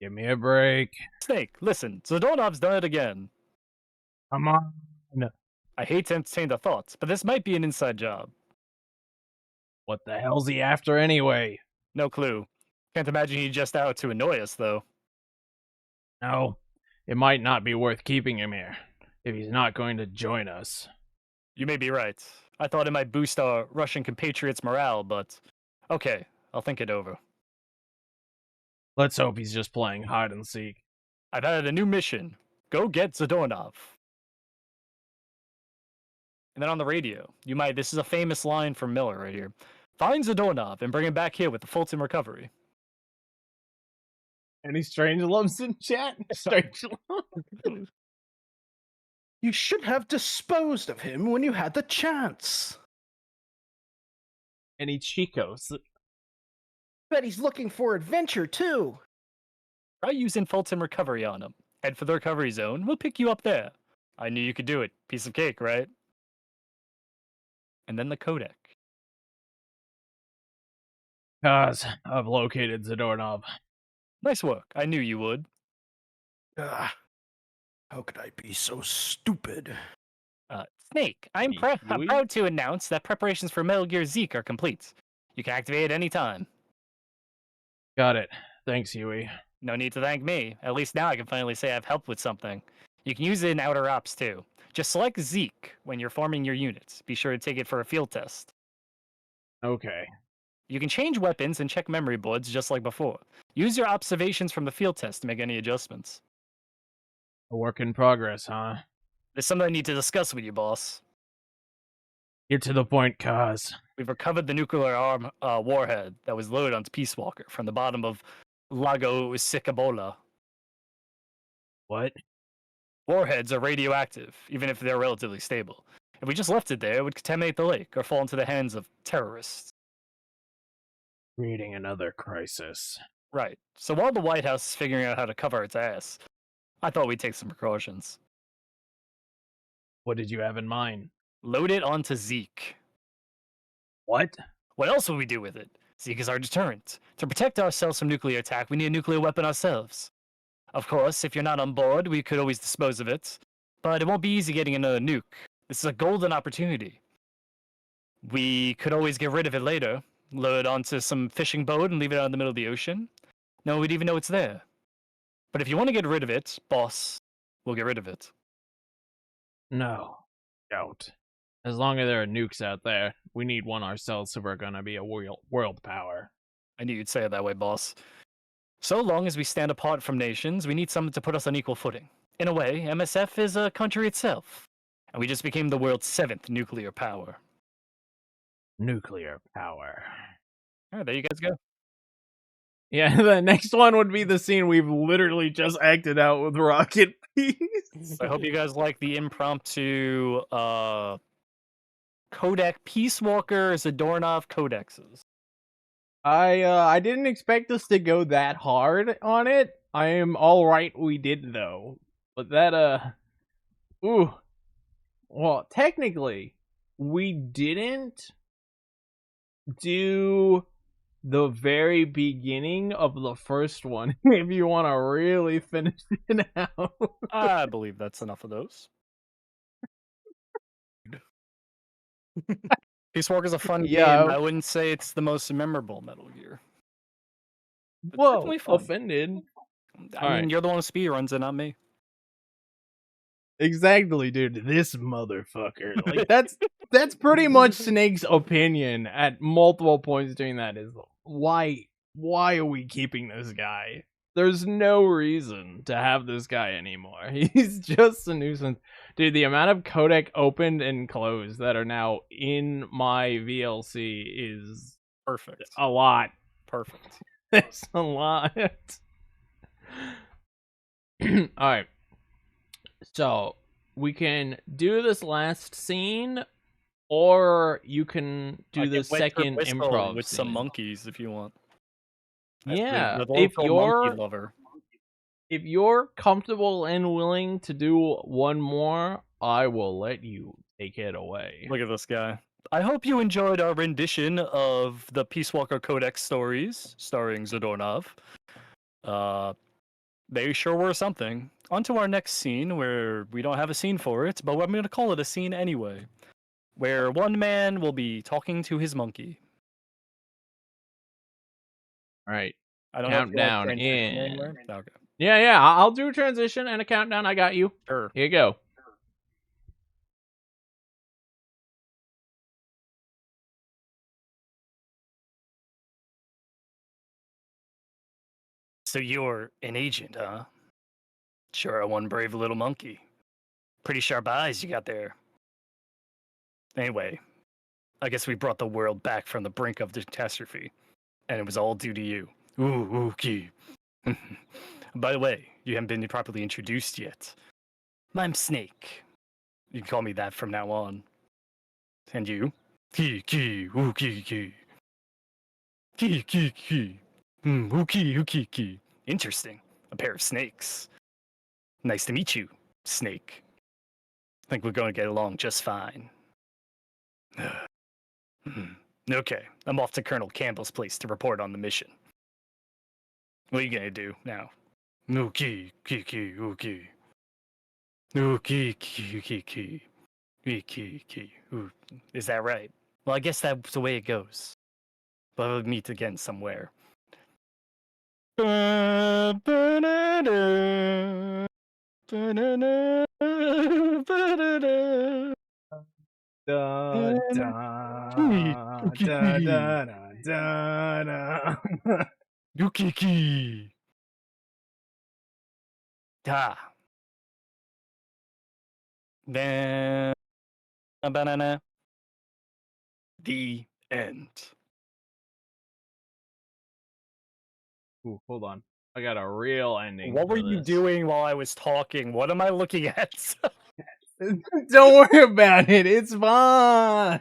Give me a break. Snake, listen, Zadornov's done it again. Come on. I hate to entertain the thoughts, but this might be an inside job. What the hell's he after anyway? No clue. Can't imagine he's just out to annoy us, though. No, it might not be worth keeping him here if he's not going to join us. You may be right. I thought it might boost our Russian compatriots' morale, but okay, I'll think it over. Let's hope he's just playing hide and seek. I've added a new mission. Go get Zadornov. And then on the radio, this is a famous line from Miller right here. Find Zadornov and bring him back here with the Fulton recovery. Any strange lumps in chat? Strange lumps. You should have disposed of him when you had the chance. Any Chicos? Bet he's looking for adventure, too. Try using Fulton recovery on him. Head for the recovery zone. We'll pick you up there. I knew you could do it. Piece of cake, right? And then the codec. Kaz, I've located Zadornov. Nice work. I knew you would. Ah, how could I be so stupid? Snake, I'm Yui? proud to announce that preparations for Metal Gear Zeke are complete. You can activate at any time. Got it. Thanks, Huey. No need to thank me. At least now I can finally say I've helped with something. You can use it in Outer Ops too. Just select Zeke when you're forming your units. Be sure to take it for a field test. Okay. You can change weapons and check memory boards just like before. Use your observations from the field test to make any adjustments. A work in progress, huh? There's something I need to discuss with you, boss. Get to the point, Kaz. We've recovered the nuclear warhead that was loaded onto Peace Walker from the bottom of Lago Sicabola. What? Warheads are radioactive, even if they're relatively stable. If we just left it there, it would contaminate the lake or fall into the hands of terrorists. Creating another crisis. Right. So while the White House is figuring out how to cover its ass, I thought we'd take some precautions. What did you have in mind? Load it onto Zeke. What? What else would we do with it? Zeke is our deterrent. To protect ourselves from nuclear attack, we need a nuclear weapon ourselves. Of course, if you're not on board, we could always dispose of it. But it won't be easy getting another nuke. This is a golden opportunity. We could always get rid of it later. Load it onto some fishing boat and leave it out in the middle of the ocean. No one would even know it's there. But if you want to get rid of it, boss, we'll get rid of it. No. Don't. As long as there are nukes out there, we need one ourselves if we're gonna be a world power. I knew you'd say it that way, boss. So long as we stand apart from nations, we need something to put us on equal footing. In a way, MSF is a country itself, and we just became the world's 7th nuclear power. Nuclear power. All right, there you guys go. Yeah, the next one would be the scene we've literally just acted out with Rocket Beast. I hope you guys like the impromptu Kodak Peace Walker Zadornov codexes. I didn't expect us to go that hard on it. I am all right we did though. But that ooh. Well, technically we didn't do the very beginning of the first one if you want to really finish it out. I believe that's enough of those. Peace Walker's a fun Yeah. game. I wouldn't say it's the most memorable Metal Gear. It's Whoa, definitely fun. offended. I mean, Alright. you're the one who speedruns it, not me. Exactly, dude. This motherfucker. Like that's pretty much Snake's opinion at multiple points during that is why are we keeping this guy? There's no reason to have this guy anymore. He's just a nuisance. Dude, the amount of codec opened and closed that are now in my VLC is Perfect. a lot. Perfect. It's a lot. Alright. So, we can do this last scene, or you can do the second improv with scene. some monkeys if you want. As Yeah, the if local you're monkey lover. if you're comfortable and willing to do one more, I will let you take it away. Look at this guy. I hope you enjoyed our rendition of the Peace Walker Codex stories starring Zadornov. They sure were something. On to our next scene, where we don't have a scene for it, but I'm going to call it a scene anyway. Where one man will be talking to his monkey. All right. I don't know if you like Countdown transition in. anywhere. Okay. Yeah, I'll do a transition and a countdown. I got you. Sure. Here you go. So you're an agent, huh? Sure, one brave little monkey. Pretty sharp eyes you got there. Anyway, I guess we brought the world back from the brink of catastrophe, and it was all due to you. Ooh, okay. By the way, you haven't been properly introduced yet. I'm Snake. You can call me that from now on. And you? Ki, ooh, ki. Ki. Ooh, ki. Interesting. A pair of snakes. Nice to meet you, Snake. Think we're going to get along just fine. Okay, I'm off to Colonel Campbell's place to report on the mission. What are you gonna do now? Okay. Ooh, is that right? Well, I guess that's the way it goes. But we'll meet again somewhere. Da, da, da, da, da, da. Yukiki. Da. Then banana. The end. Ooh, hold on. I got a real ending. What were for you this. doing while I was talking? What am I looking at? Don't worry about it. It's fine.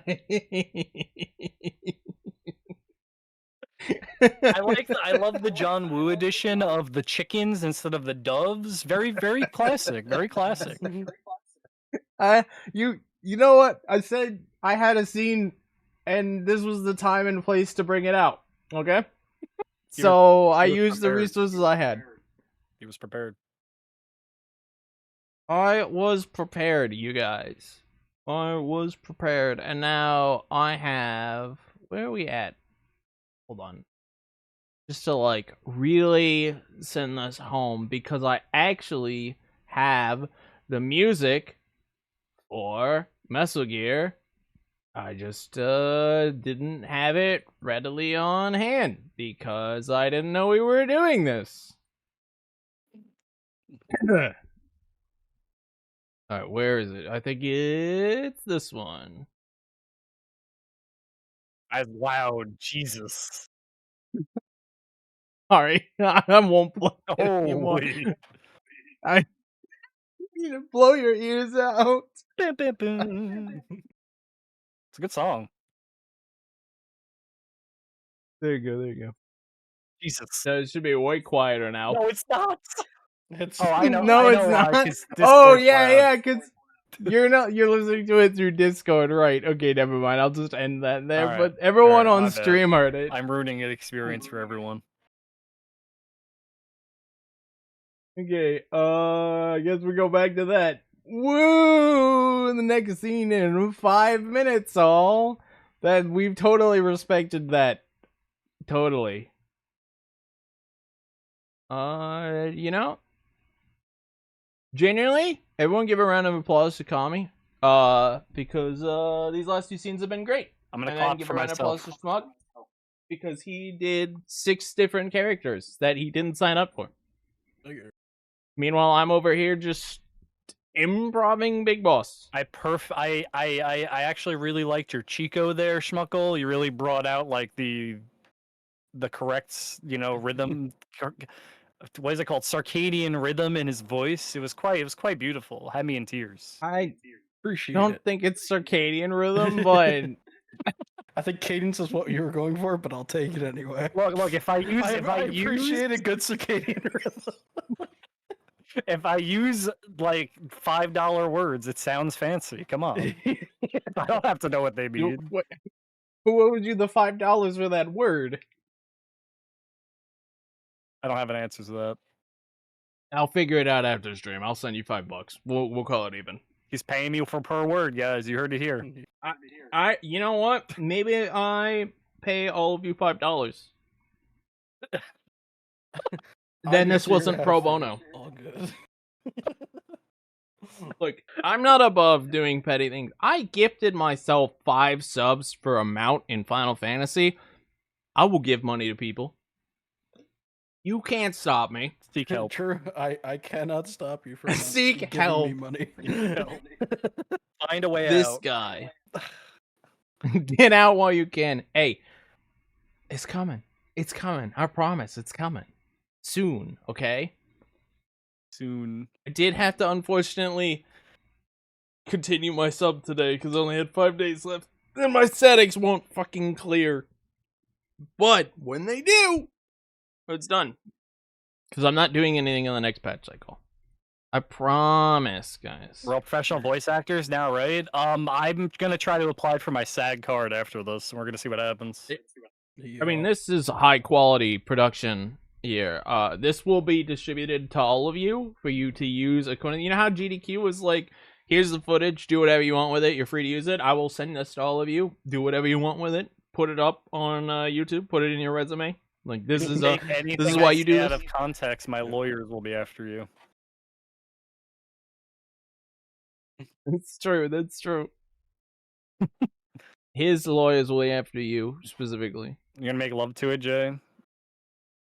I love the John Woo edition of the chickens instead of the doves. Very, very classic. Very classic. You know what? I said I had a scene, and this was the time and place to bring it out. Okay, so I used the resources I had. He was prepared. I was prepared, you guys. I was prepared, and now I have. Where are we at? Hold on. Just to like really send this home, because I actually have the music for Metal Gear I just didn't have it readily on hand because I didn't know we were doing this. All right, where is it? I think it's this one. Wow, Jesus. Sorry, I won't play it anymore. Holy. I need to blow your ears out. Bum, bum, bum. It's a good song. There you go. There you go. Jesus. So it should be way quieter now. No, it's not. It's Oh, I know. No, I it's know why, not. 'cause Oh Discord's yeah, loud. yeah. Because you're listening to it through Discord, right? Okay, never mind. I'll just end that there. Alright, But everyone alright, my on bad. stream heard it. I'm ruining the experience for everyone. Okay, I guess we go back to that. Woo! The next scene in 5 minutes, all. That we've totally respected that. Totally. You know? Genuinely, everyone give a round of applause to Kami. Because these last two scenes have been great. I'm gonna And then clap give for a round of applause myself. to Schmuck. Because he did 6 different characters that he didn't sign up for. Meanwhile, I'm over here just improving Big Boss. I actually really liked your Chico there, Schmuckle. You really brought out like the correct, rhythm. What is it called? Circadian rhythm in his voice. It was quite beautiful. Had me in tears. I appreciate don't it. think it's circadian rhythm, but I think cadence is what you were going for, but I'll take it anyway. Look. If I use, I appreciate a good circadian rhythm. if I use like $5 words, it sounds fancy. Come on, I don't have to know what they mean. who owed you the $5 for that word? I don't have an answer to that. I'll figure it out after stream. I'll send you $5. We'll call it even. He's paying me for per word, guys. You heard it here. You know what? Maybe I pay all of you $5. Then this wasn't pro bono. All good. Look, I'm not above doing petty things. I gifted myself 5 subs for a mount in Final Fantasy. I will give money to people. You can't stop me. Seek help. True. I cannot stop you from Seek giving help. me money. Find a way This out. guy. Get out while you can. Hey, it's coming. It's coming. I promise it's coming. Soon, okay? Soon. I did have to, unfortunately, continue my sub today because I only had 5 days left. Then my settings won't fucking clear. But when they do, it's done. Because I'm not doing anything in the next patch cycle. I promise, guys. We're all professional voice actors now, right? I'm gonna try to apply for my SAG card after this, and we're gonna see what happens. I mean, this is high quality production here. This will be distributed to all of you for you to use according. You know how GDQ was like, here's the footage, do whatever you want with it. You're free to use it. I will send this to all of you. Do whatever you want with it. Put it up on YouTube. Put it in your resume. Like this is Anything why I you do say out this? of context, my lawyers will be after you. That's true. That's true. His lawyers will be after you specifically. You're gonna make love to it, Jay?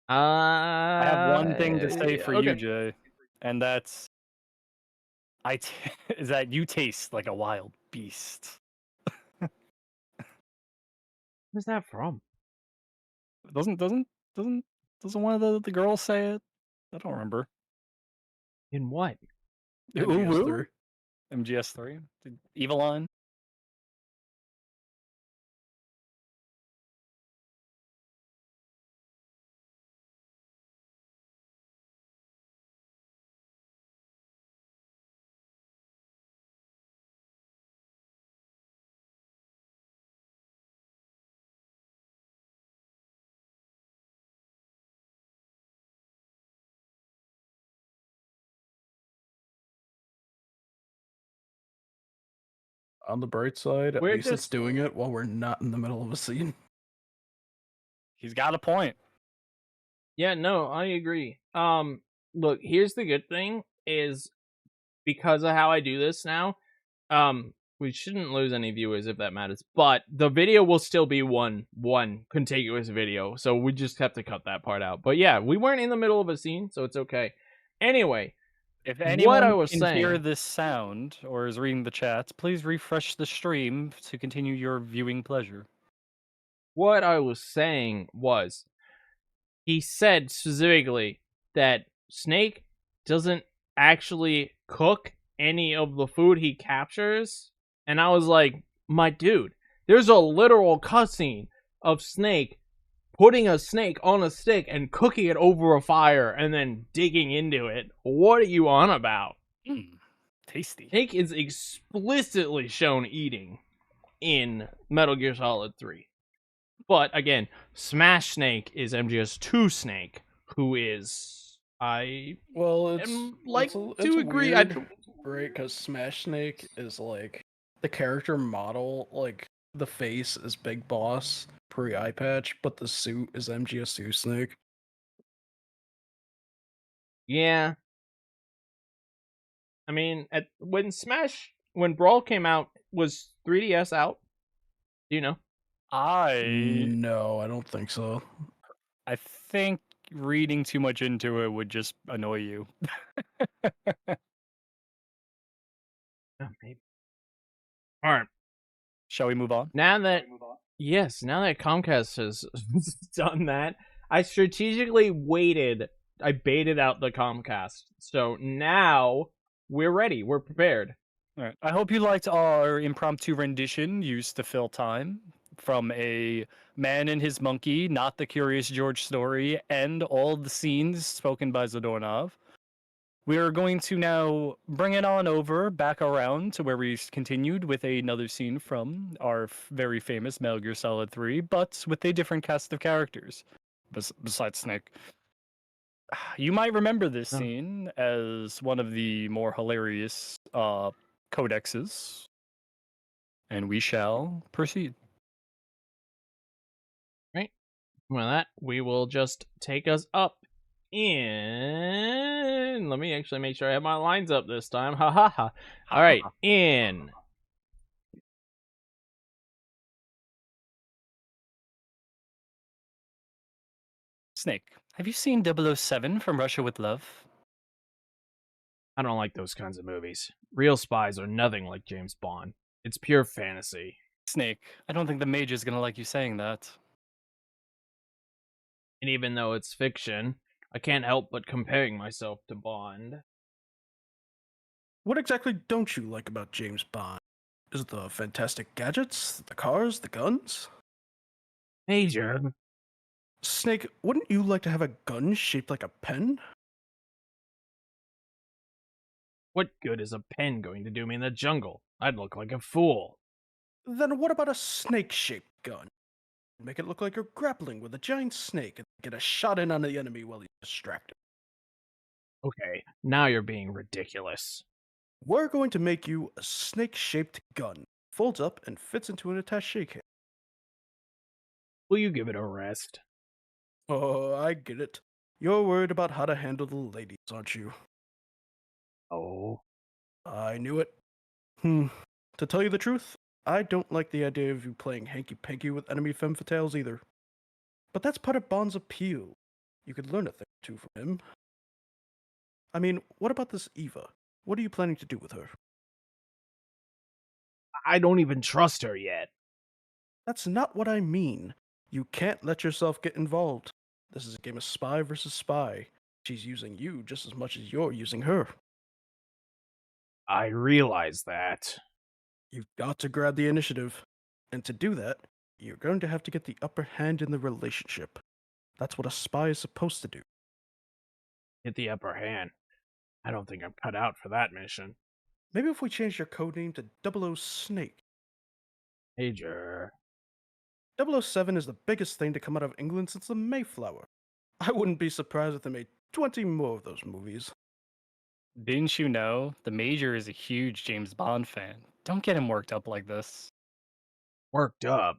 I have one thing to say for you, Jay, and that's is that you taste like a wild beast. Where's that from? Doesn't one of the girls say it? I don't remember. In what? MGS3. MGS3? Eveline? On the bright side, at We're least it's just- doing it while we're not in the middle of a scene. He's got a point. Yeah, no, I agree. Look, here's the good thing is because of how I do this now, We shouldn't lose any viewers if that matters. But the video will still be one contiguous video, so we just have to cut that part out. But yeah, we weren't in the middle of a scene, so it's okay. Anyway, If what anyone I was can hear saying, this sound or is reading the chats, please refresh the stream to continue your viewing pleasure. what I was saying was, he said specifically that Snake doesn't actually cook any of the food he captures. And I was like, my dude, there's a literal cutscene of Snake putting a snake on a stick and cooking it over a fire and then digging into it. What are you on about? Tasty. Snake is explicitly shown eating in Metal Gear Solid 3. But again, Smash Snake is MGS2 Snake, who is Well, am like it's to agree. weird, right? Because Smash Snake is like the character model, like the face is Big Boss pre-eye patch, but the suit is MGS2 Snake. Yeah. I mean, when Brawl came out, was 3DS out? Do you know? No, I don't think so. I think reading too much into it would just annoy you. Maybe. All right. Shall we move on? Now that Comcast has done that, I strategically waited. I baited out the Comcast, so now we're ready. We're prepared. All right. I hope you liked our impromptu rendition used to fill time from a man and his monkey, not the Curious George story, and all the scenes spoken by Zadornov. We are going to now bring it on over back around to where we continued with another scene from our very famous Metal Gear Solid 3, but with a different cast of characters besides Snake. You might remember this Oh. scene as one of the more hilarious codexes, and we shall proceed. Well, that we will just take us up in. Let me actually make sure I have my lines up this time. Ha ha ha. All right, in. Snake, have you seen 007 from Russia with Love? I don't like those kinds of movies. Real spies are nothing like James Bond. It's pure fantasy. Snake, I don't think the mage is gonna like you saying that. And even though it's fiction, I can't help but comparing myself to Bond. What exactly don't you like about James Bond? Is it the fantastic gadgets, the cars, the guns? Major, Snake, wouldn't you like to have a gun shaped like a pen? what good is a pen going to do me in the jungle? I'd look like a fool. Then what about a snake-shaped gun? Make it look like you're grappling with a giant snake and get a shot in on the enemy while he's distracted. Okay, now you're being ridiculous. We're going to make you a snake-shaped gun. Folds up and fits into an attached shake hand. Will you give it a rest? Oh, I get it. You're worried about how to handle the ladies, aren't you? Oh. I knew it. To tell you the truth, I don't like the idea of you playing hanky-panky with enemy femme fatales either. But that's part of Bond's appeal. You could learn a thing or two from him. I mean, what about this Eva? What are you planning to do with her? I don't even trust her yet. That's not what I mean. You can't let yourself get involved. This is a game of spy versus spy. She's using you just as much as you're using her. I realize that. You've got to grab the initiative. And to do that, you're going to have to get the upper hand in the relationship. That's what a spy is supposed to do. Get the upper hand. I don't think I'm cut out for that mission. Maybe if we change your codename to 00 Snake. Major. 007 is the biggest thing to come out of England since the Mayflower. I wouldn't be surprised if they made 20 more of those movies. Didn't you know the Major is a huge James Bond fan? Don't get him worked up like this. Worked up.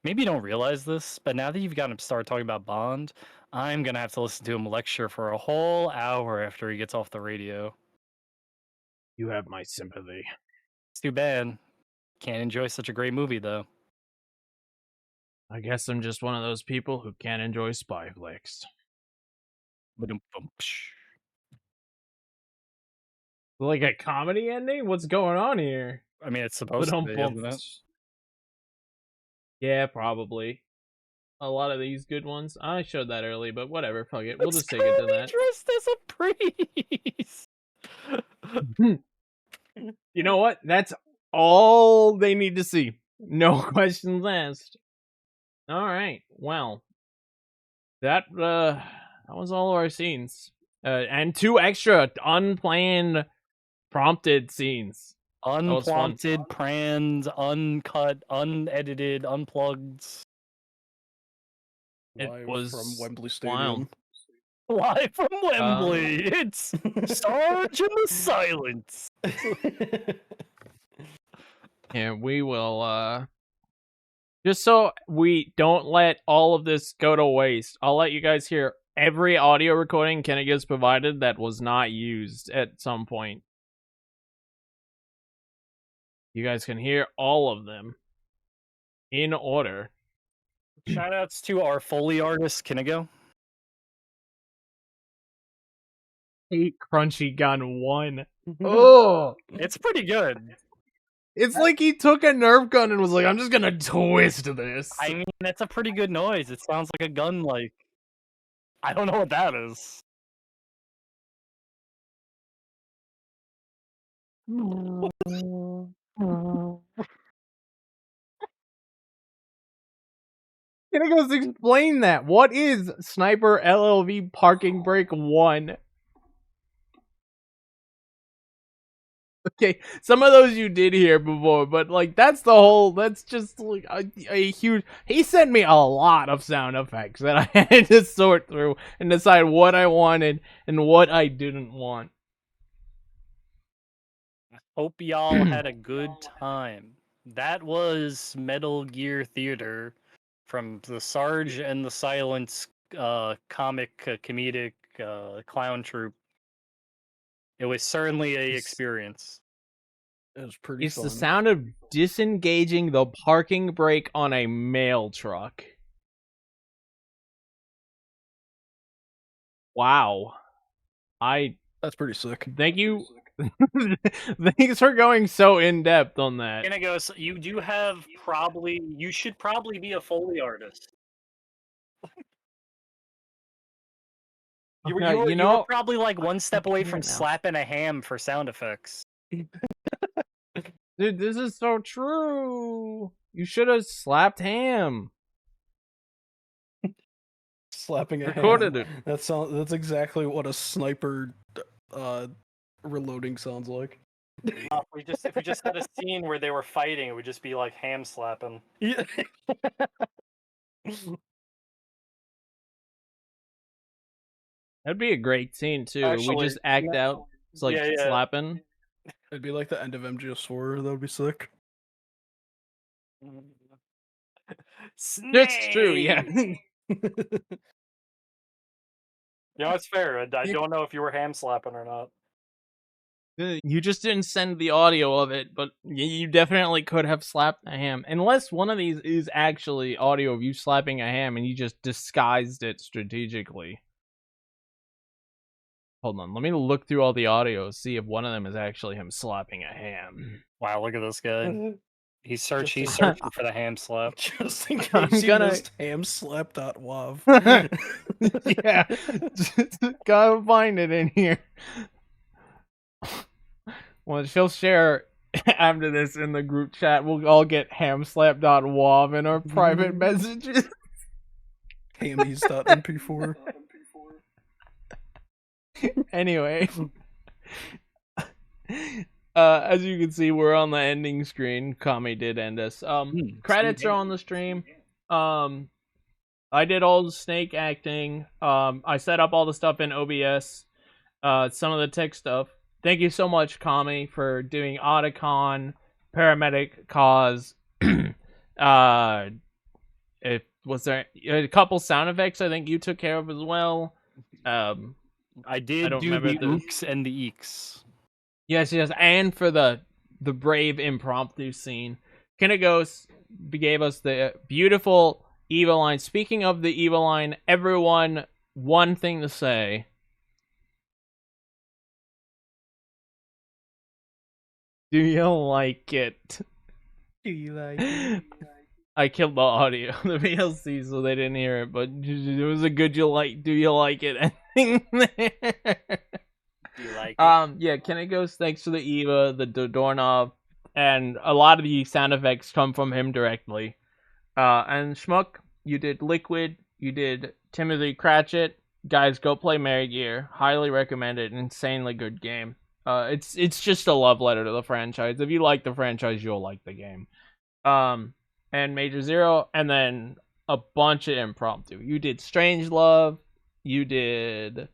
Maybe you don't realize this, but now that you've got him started talking about Bond, I'm gonna have to listen to him lecture for a whole hour after he gets off the radio. You have my sympathy. It's too bad. Can't enjoy such a great movie though. I guess I'm just one of those people who can't enjoy spy flicks. Ba-dum-bum-psh. Like a comedy ending? What's going on here? I mean, it's supposed to be, isn't it? Yeah, probably. A lot of these good ones. I showed that early, but whatever. Fuck it. We'll It's just take it to Comey that. dressed as a priest. You know what? That's all they need to see. No questions asked. All right. Well, that was all of our scenes, and 2 extra unplanned, prompted scenes. was fun. Unprompted, planned, uncut, unedited, unplugged. It Live was from Wembley wild. Stadium. Live from Wembley, it's Sarge in the Silence. Yeah, we will. Just so we don't let all of this go to waste, I'll let you guys hear every audio recording Kenny has provided that was not used at some point. You guys can hear all of them in order. Shoutouts to our Foley artist, Kinigo. 8 Crunchy Gun 1. Oh, It's pretty good. it's like he took a Nerf gun and was like, I'm just gonna twist this. I mean, that's a pretty good noise. It sounds like a gun, like... I don't know what that is. Can I go explain that? What is Sniper LLV Parking Brake 1? Okay, some of those you did hear before, but like that's just like a huge. He sent me a lot of sound effects that I had to sort through and decide what I wanted and what I didn't want. Hope y'all had a good time. That was Metal Gear Theater from the Sarge and the Silence comic comedic clown troupe. It was certainly a experience. It was pretty It's fun. the sound of disengaging the parking brake on a mail truck. Wow. That's pretty sick. Thank you. Thanks for going so in depth on that. Gonna go. So you do have you should probably be a Foley artist. You were probably like one step away from slapping a ham for sound effects. Dude, this is so true. You should have slapped ham. Slapping a Recorded hand. it. That's exactly what a sniper reloading sounds like. If we just had a scene where they were fighting, it would just be like ham slapping. Yeah. That'd be a great scene too. Actually, we just act out. It's like yeah. slapping. It'd be like the end of MGS4. That would be sick. That's true, yeah. Yeah, it's fair. I don't know if you were ham slapping or not. You just didn't send the audio of it, but you definitely could have slapped a ham. Unless one of these is actually audio of you slapping a ham and you just disguised it strategically. Hold on, let me look through all the audios, see if one of them is actually him slapping a ham. Wow, look at this guy. He's searching for the ham slap. Just in I'm case you gonna- missed hamslap.wav. Yeah, just gotta find it in here. Well, she'll share after this in the group chat. We'll all get hamslap.wav in our private messages. Hammies.mp4. Anyway, as you can see, we're on the ending screen. Kami did end us. Credits are on the stream. I did all the snake acting. I set up all the stuff in OBS. Some of the tech stuff. Thank you so much, Kami, for doing Otacon, Paramedic, Cause. Was there a couple sound effects I think you took care of as well? I did don't do remember the ooks and the eeks. Yes, and for the brave impromptu scene. Kinegos gave us the beautiful Eva line. Speaking of the Eva line, everyone, one thing to say. Do you like it? Do you like it? I killed the audio, the VLC, so they didn't hear it. But it was a good. Do you like it? Ending there. Do you like it? Yeah, Kinegos, thanks for the Eva, the doorknob, and a lot of the sound effects come from him directly. And Schmuck, you did Liquid, you did Timothy Cratchit. Guys, go play Mary Gear. Highly recommend it. Insanely good game. It's just a love letter to the franchise. If you like the franchise, you'll like the game. And Major Zero, and then a bunch of impromptu. You did Strangelove, you did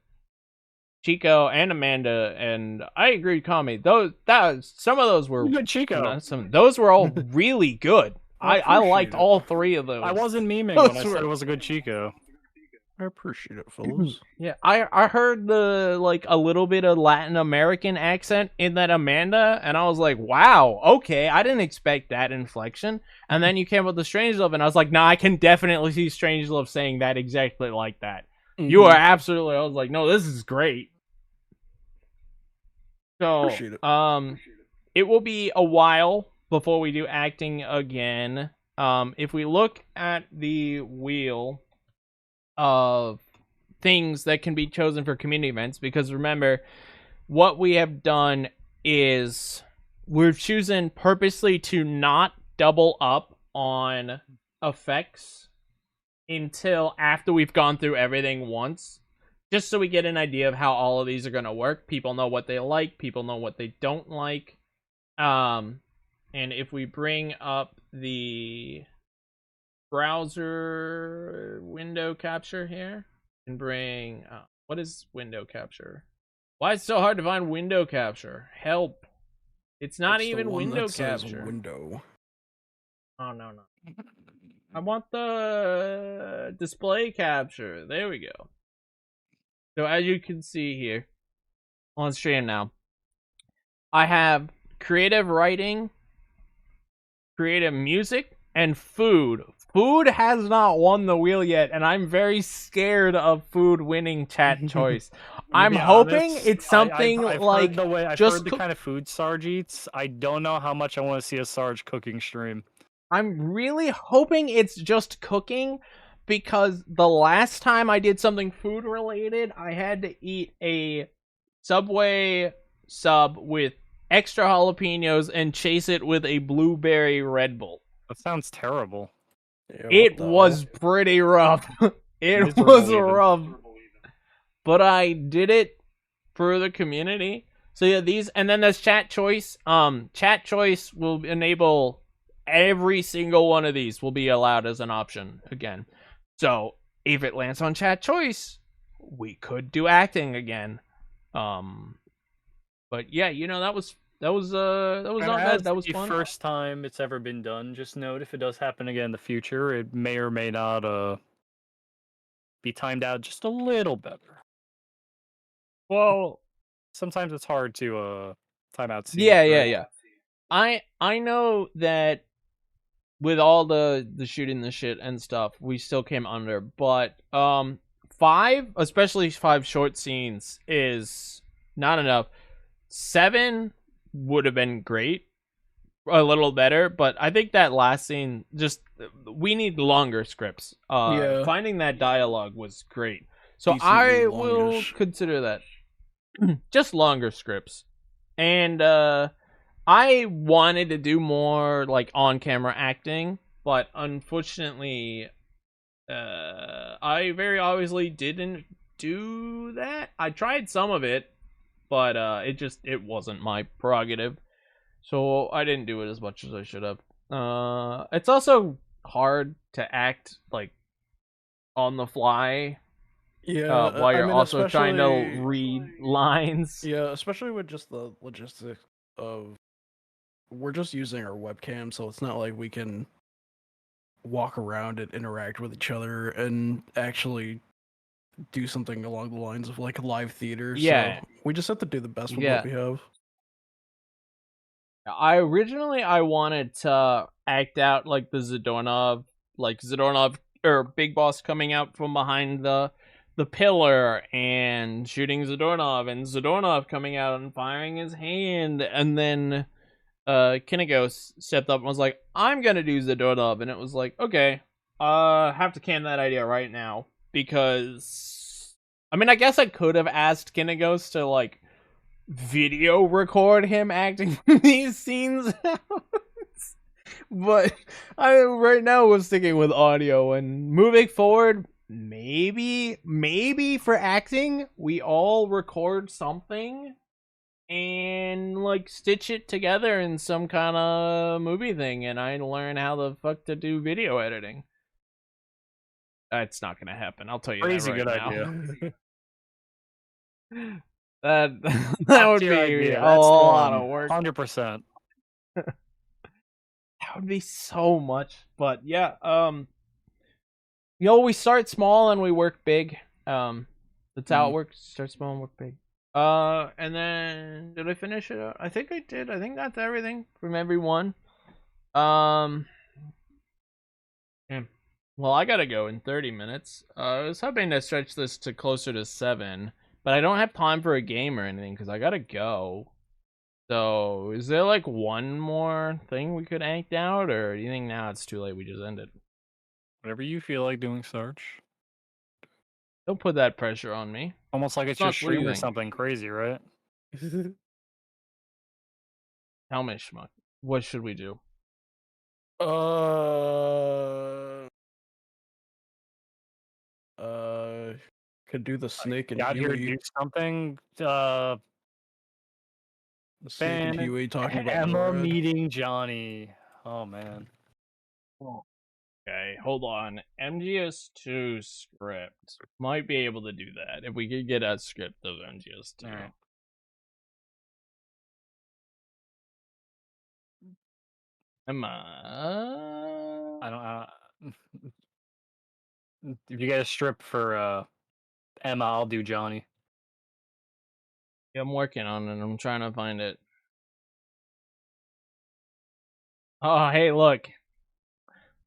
Chico and Amanda, and I agree with Kami. Some of those were Good Chico. those were all really good. I liked appreciate it. all three of those. I wasn't memeing Those when I were- said it was a good Chico. I appreciate it, fellas. Yeah, I heard the a little bit of Latin American accent in that Amanda, and I was like, wow, okay, I didn't expect that inflection. And then you came with the Strangelove, and I was like, nah, I can definitely see Strangelove saying that exactly like that. You are absolutely. I was like, no, this is great. So, Appreciate it. it will be a while before we do acting again. If we look at the wheel of things that can be chosen for community events, because remember, what we have done is we're choosing purposely to not double up on effects until after we've gone through everything once, just so we get an idea of how all of these are going to work. People know what they like, people know what they don't like. And if we bring up the browser window capture here, and bring what is window capture? Why is it so hard to find window capture? Help. It's not It's the even one window that says capture. Window. Oh no. I want the display capture. There we go. So as you can see here on stream now, I have creative writing, creative music, and food. Food has not won the wheel yet, and I'm very scared of food winning chat choice. I'm be hoping honest, it's something I've like heard the way, I've just heard the kind of food Sarge eats. I don't know how much I want to see a Sarge cooking stream. I'm really hoping it's just cooking, because the last time I did something food related, I had to eat a Subway sub with extra jalapenos and chase it with a blueberry Red Bull. That sounds terrible. Yeah, what It the was hell? pretty rough. It Miserable was even. rough. But I did it for the community. So yeah, these, and then there's chat choice. Chat choice will enable every single one of these will be allowed as an option again. So if it lands on chat choice, we could do acting again. But yeah, that was not bad. That was the fun. first time it's ever been done. Just note, if it does happen again in the future, it may or may not be timed out just a little better. Well, Sometimes it's hard to time out scenes. yeah. I know that with all the shooting the shit and stuff, we still came under, but 5, especially 5 short scenes, is not enough. 7 would have been great, a little better, but I think that last scene, just, we need longer scripts. Yeah. Finding that dialogue was great, so Decently I will longish. consider that. Just longer scripts. And I wanted to do more like on-camera acting, but unfortunately I very obviously didn't do that. I tried some of it, but it wasn't my prerogative, so I didn't do it as much as I should have. It's also hard to act like on the fly Yeah, while you're also trying to especially- read lines. Yeah, especially with just the logistics of we're just using our webcam, so it's not like we can walk around and interact with each other and actually do something along the lines of like live theater. Yeah. So we just have to do the best with Yeah. what we have. I wanted to act out like the Zadornov or Big Boss coming out from behind the pillar and shooting Zadornov, and Zadornov coming out and firing his hand, and then Kinegos stepped up and was like, "I'm gonna do Zadornov," and it was like, okay, have to can that idea right now, because I mean, I guess I could have asked Kinegos to like video record him acting these scenes out. But I right now was sticking with audio, and moving forward, maybe for acting, we all record something and like stitch it together in some kind of movie thing, and I learn how the fuck to do video editing. That's not gonna happen. I'll tell you Crazy that right good now. idea. that that Top would tier be idea. a That's the lot one. of work. 100%. That would be so much. But yeah, we start small and we work big. That's how it works. Start small and work big. And then did I finish it? I think I did. I think that's everything from everyone. Yeah. Well, I gotta go in 30 minutes. I was hoping to stretch this to closer to 7, but I don't have time for a game or anything because I gotta go. So, is there like one more thing we could act out, or do you think now it's too late? We just end it. Whatever you feel like doing, Sarge. Don't put that pressure on me. Almost like it's Not your stream or breathing. something crazy, right? Tell me, Schmuck. What should we do? Could do the snake and Got here to Huey. do something. The snake and Ben, Huey talking about Emma NORAD. meeting Johnny. Oh man. Okay, hold on. MGS2 script. Might be able to do that if we could get a script of MGS2. Alright. Emma. I don't. If you get a strip for Emma, I'll do Johnny. Yeah, I'm working on it. I'm trying to find it. Oh, hey, look.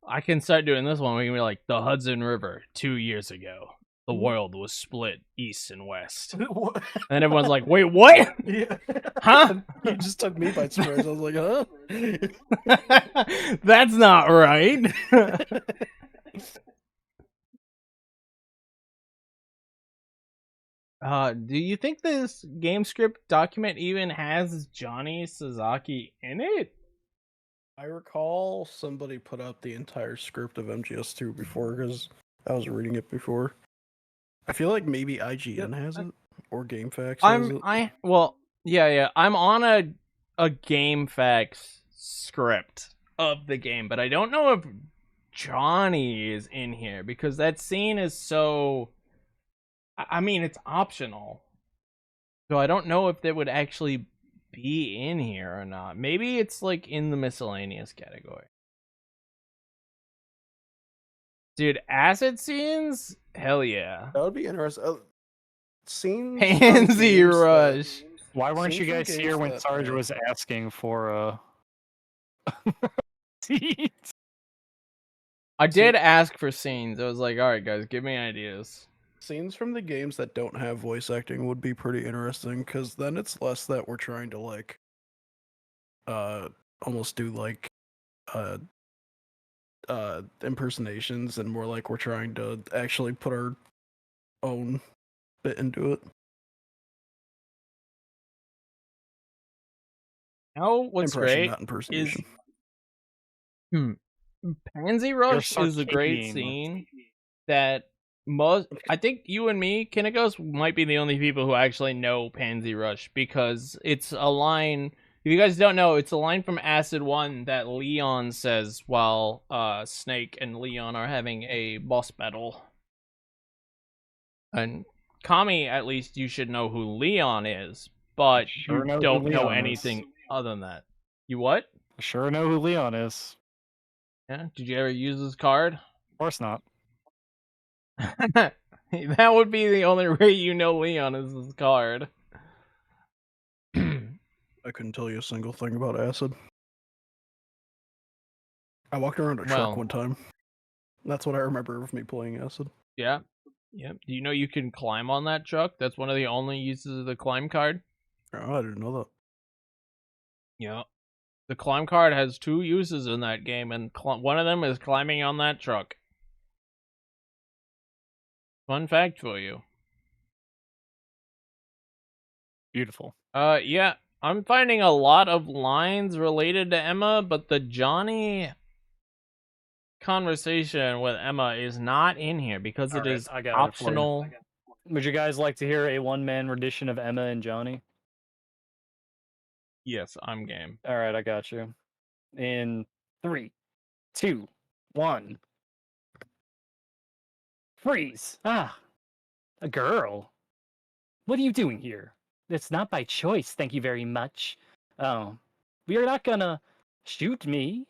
I can start doing this one. We can be like, the Hudson River, 2 years ago. The world was split east and west. What? And everyone's like, wait, what? Yeah. Huh? You just took me by surprise. I was like, huh? That's not right. Do you think this game script document even has Johnny Sasaki in it? I recall somebody put out the entire script of MGS2 before because I was reading it before. I feel like maybe IGN has it or GameFAQs has it. I'm on a GameFAQs script of the game, but I don't know if Johnny is in here because that scene is so. I mean, it's optional, so I don't know if that would actually be in here or not. Maybe it's like in the miscellaneous category. Dude, acid scenes? Hell yeah. That would be interesting. Scenes. Pansy Rush. Why weren't you Scenes from guys here games when that, Sarge was asking for seats? I did ask for scenes. I was like, alright guys, give me ideas. Scenes from the games that don't have voice acting would be pretty interesting because then it's less that we're trying to like almost do like impersonations and more like we're trying to actually put our own bit into it. Now, what's Impression, great not is impersonation. Pansy Rush is a great Sarcadian. scene that I think you and me, Kinegos, might be the only people who actually know Pansy Rush because it's a line. If you guys don't know, it's a line from Acid 1 that Leon says while Snake and Leon are having a boss battle. And Kami, at least you should know who Leon is, but Sure know you who don't know Leon is. anything other than that. You what? I sure know who Leon is. Yeah? Did you ever use his card? Of course not. That would be the only way you know Leon is his card. A I couldn't tell you a single thing about acid. I walked around a truck Well. one time. That's what I remember of me playing acid. Yeah. Yep. Do you know you can climb on that truck? That's one of the only uses of the climb card. Oh, I didn't know that. Yeah. The climb card has 2 uses in that game, and one of them is climbing on that truck. Fun fact for you. Beautiful. Yeah. I'm finding a lot of lines related to Emma, but the Johnny conversation with Emma is not in here because it is I got optional. it for you. Would you guys like to hear a one-man rendition of Emma and Johnny? Yes, I'm game. All right, I got you. In 3, 2, 1. Freeze! Ah, a girl. What are you doing here? It's not by choice, thank you very much. Oh, you're not gonna shoot me?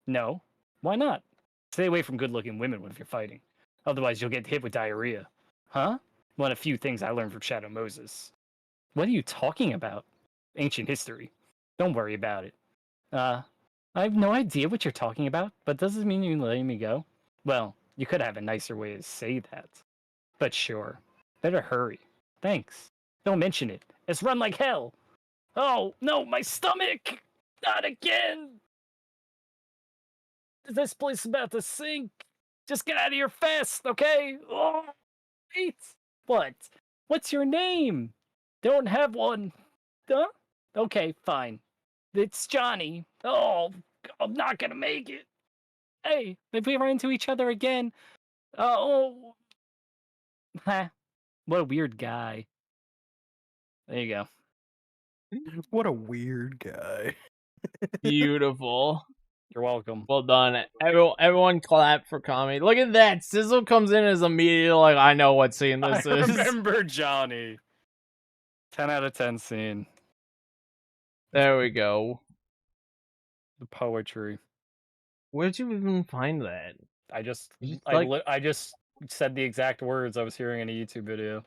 No. Why not? Stay away from good-looking women if you're fighting. Otherwise, you'll get hit with diarrhea. Huh? One of few things I learned from Shadow Moses. What are you talking about? Ancient history. Don't worry about it. I have no idea what you're talking about, but doesn't mean you're letting me go. Well, you could have a nicer way to say that. But sure. Better hurry. Thanks. Don't mention it. It's run like hell. Oh, no, my stomach! Not again! This place is about to sink. Just get out of here fast, okay? Oh, wait. What? What's your name? Don't have one. Huh? Okay, fine. It's Johnny. Oh, I'm not gonna make it. Hey, if we run into each other again, oh, ha, what a weird guy. There you go. What a weird guy. Beautiful. You're welcome. Well done. Everyone clap for Kami. Look at that. Sizzle comes in as immediately like, I know what scene this I is. remember Johnny. 10 out of 10 scene. There we go. The poetry. Where'd you even find that? I just like- I just said the exact words I was hearing in a YouTube video.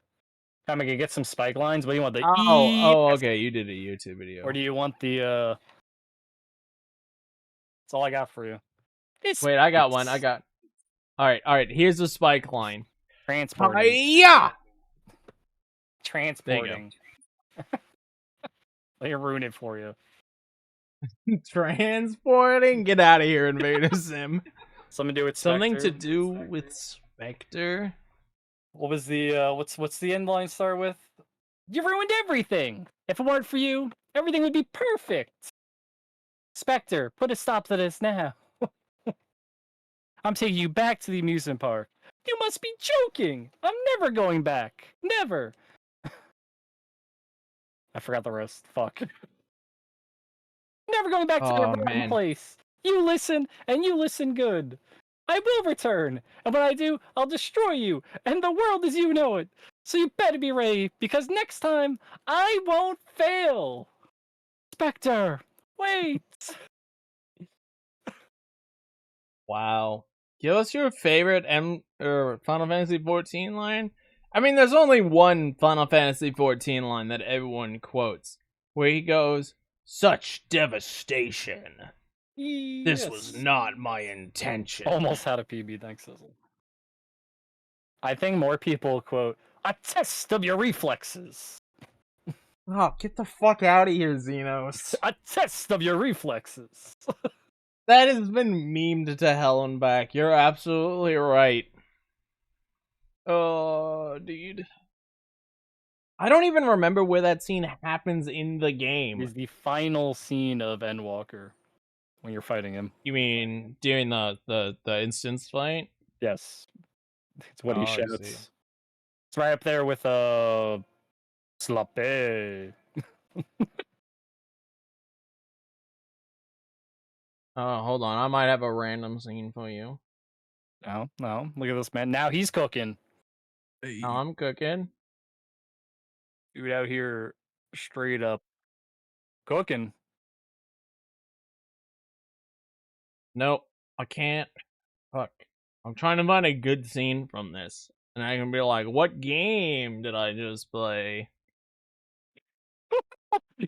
I'm gonna get some spike lines. What do you want? The Oh, okay. You did a YouTube video. Or do you want the That's all I got for you. Wait, I got one. All right. Here's the spike line. Transporting. Yeah. Transporting. Let me ruin it for you. Transporting. Get out of here, Invader Sim. Something to do with Something Spectre. to do with Spectre. What was the what's the end line start with? You ruined everything. If it weren't for you, everything would be perfect. Spectre, put a stop to this now. I'm taking you back to the amusement park. You must be joking. I'm never going back. Never. I forgot the rest. Fuck. Never going back to the rotten place. You listen, and you listen good. I will return, and when I do, I'll destroy you, and the world as you know it. So you better be ready, because next time, I won't fail. Spectre, wait. Wow. Give us your favorite Final Fantasy 14 line. I mean, there's only one Final Fantasy 14 line that everyone quotes, where he goes, "Such devastation. This was not my intention." Almost had a PB, thanks, Sizzle. I think more people quote, "A test of your reflexes." Oh, get the fuck out of here, Xenos. A test of your reflexes. That has been memed to hell and back. You're absolutely right. Oh, dude. I don't even remember where that scene happens in the game. It's the final scene of Endwalker when you're fighting him. You mean during the instance fight? Yes. It's what he Oh, I shouts. see. It's right up there with Slappe. Oh, hold on. I might have a random scene for you. No, look at this man. Now he's cooking. Hey, Oh, I'm cooking. Dude out here straight up cooking. Nope, I can't. Fuck. I'm trying to find a good scene from this. And I can be like, what game did I just play?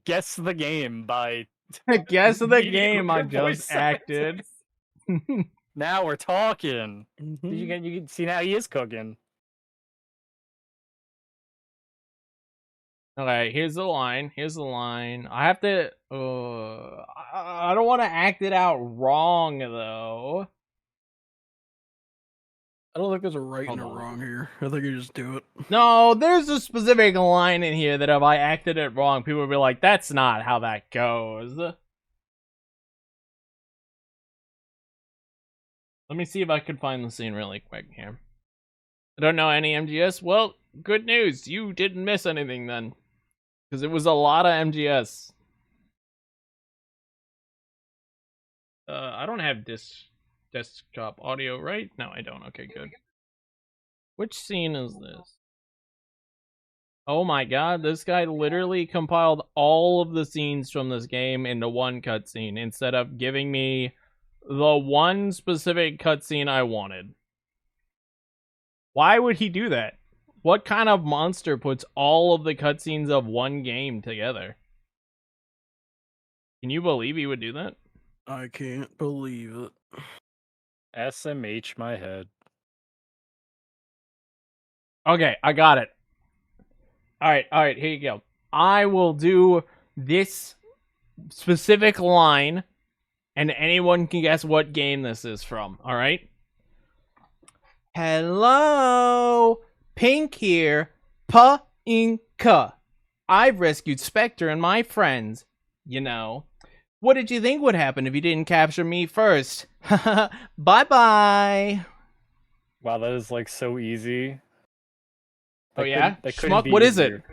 Guess the game by Guess the medium game I of your voice just acted. sentences. Now we're talking. Mhm. You can see now he is cooking. Okay, here's the line. Here's the line. I have to. I don't want to act it out wrong though. I don't think there's a right and a Hold on. wrong here. I think you just do it. No, there's a specific line in here that if I acted it wrong, people would be like, "That's not how that goes." Let me see if I can find the scene really quick here. I don't know any MGS. Well, good news. You didn't miss anything then. Because it was a lot of MGS. I don't have desktop audio, right? No, I don't. Okay, good. Which scene is this? Oh my god, this guy literally compiled all of the scenes from this game into one cutscene instead of giving me the one specific cutscene I wanted. Why would he do that? What kind of monster puts all of the cutscenes of one game together? Can you believe he would do that? I can't believe it. SMH my head. Okay, I got it. Alright, here you go. I will do this specific line, and anyone can guess what game this is from, alright? Hello! Pink here. Pa-inka. I've rescued Spectre and my friends. You know. What did you think would happen if you didn't capture me first? Bye-bye! Wow, that is like so easy. Oh yeah? That couldn't Schmuck, be what is it? easier.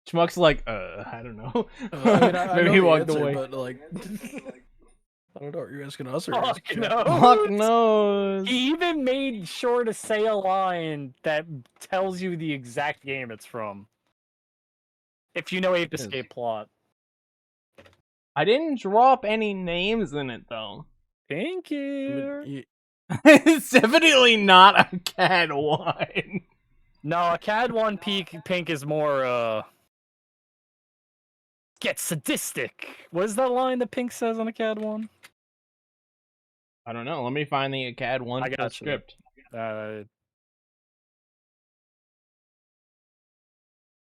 Schmuck's like, I don't know. I mean, I Maybe know he the walked answer, away. but like, I don't know. Are you asking us or Fuck asking no. Fuck knows. He even made sure to say a line that tells you the exact game it's from. If you know Ape Yes. Escape plot. I didn't drop any names in it though. Thank I you. mean, It's definitely not a CAD one. No, a CAD 1 pink is more get sadistic. What is that line that Pink says on a CAD 1? I don't know. Let me find the CAD one I full got you. script. Uh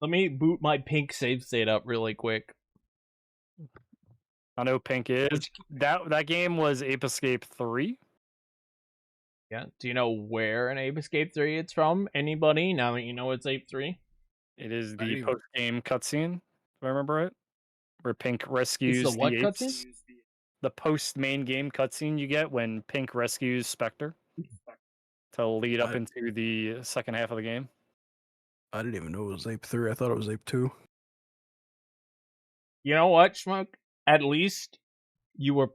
Let me boot my Pink save state up really quick. I know Pink is. Which- That game was Ape Escape 3. Yeah. Do you know where in Ape Escape 3 it's from? Anybody? Now that you know it's Ape 3? It is I the do. post game cutscene, if I remember right. Where Pink rescues It's the what apes. cutscene? The post main game cutscene you get when Pink rescues Spectre to lead up I- into the second half of the game. I didn't even know it was Ape 3. I thought it was Ape 2. You know what, Schmuck? At least you were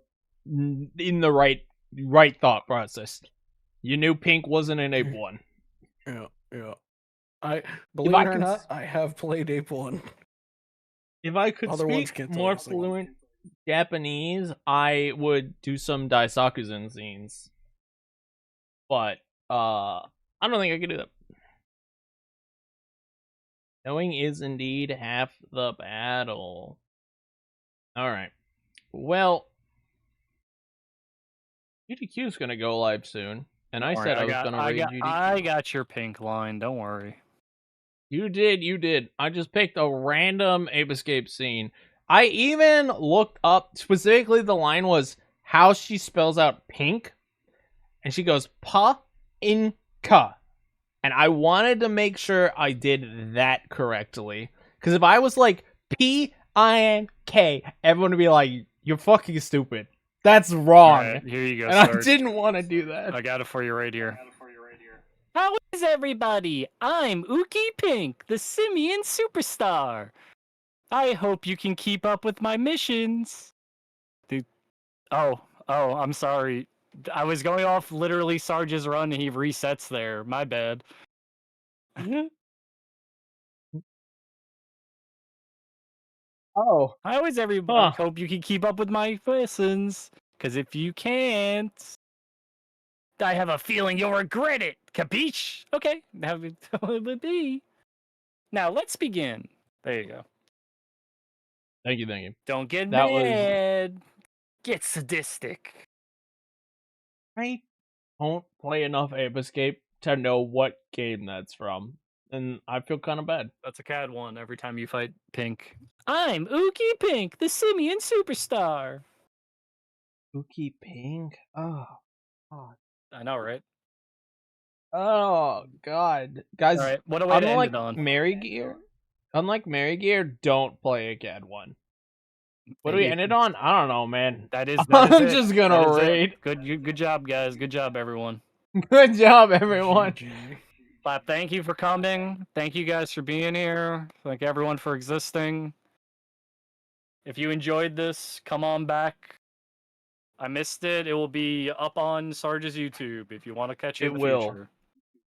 in the right thought process. You knew Pink wasn't in Ape 1. Yeah. I believe I it or could not, I have played Ape 1. If I could Other ones speak can't tell more us things. fluent Japanese, I would do some Daisakuzan scenes. But I don't think I could do that. Knowing is indeed half the battle. Alright. Well, GTQ is gonna go live soon. And I Don't said worry, I was gonna raid GTQ. I got your Pink line, don't worry. You did. I just picked a random Ape Escape scene. I even looked up, specifically the line was how she spells out pink. And she goes, pa-in-ka. And I wanted to make sure I did that correctly. Because if I was like, P-I-N-K, everyone would be like, you're fucking stupid. That's wrong. Alright, here you go, And I Sarge. didn't want to do that. I got it for you right here. How is everybody? I'm Uki Pink, the simian superstar. I hope you can keep up with my missions. Dude. Oh, I'm sorry. I was going off literally Sarge's run and he resets there. My bad. Oh. How is everybody? Huh. Hope you can keep up with my missions. Because if you can't, I have a feeling you'll regret it. Capiche? Okay, that would be. Now let's begin. There you go. Thank you, thank you. Don't get That was- mad. Get sadistic. I don't play enough Ape Escape to know what game that's from, and I feel kind of bad. That's a CAD one every time you fight Pink. I'm Ookie Pink, the simian superstar. Ookie Pink? Oh, God. I know, right? Oh, God. Guys, All right, what a way to end unlike it on. Mary Gear, don't play a CAD one. What do we Maybe end it on? I don't know, man. That is. I'm it. just gonna That is it. raid. Good job, guys. Good job, everyone. Good job, everyone. GG. But thank you for coming. Thank you guys for being here. Thank everyone for existing. If you enjoyed this, come on back. I missed it. It will be up on Sarge's YouTube if you want to catch it in the will. future.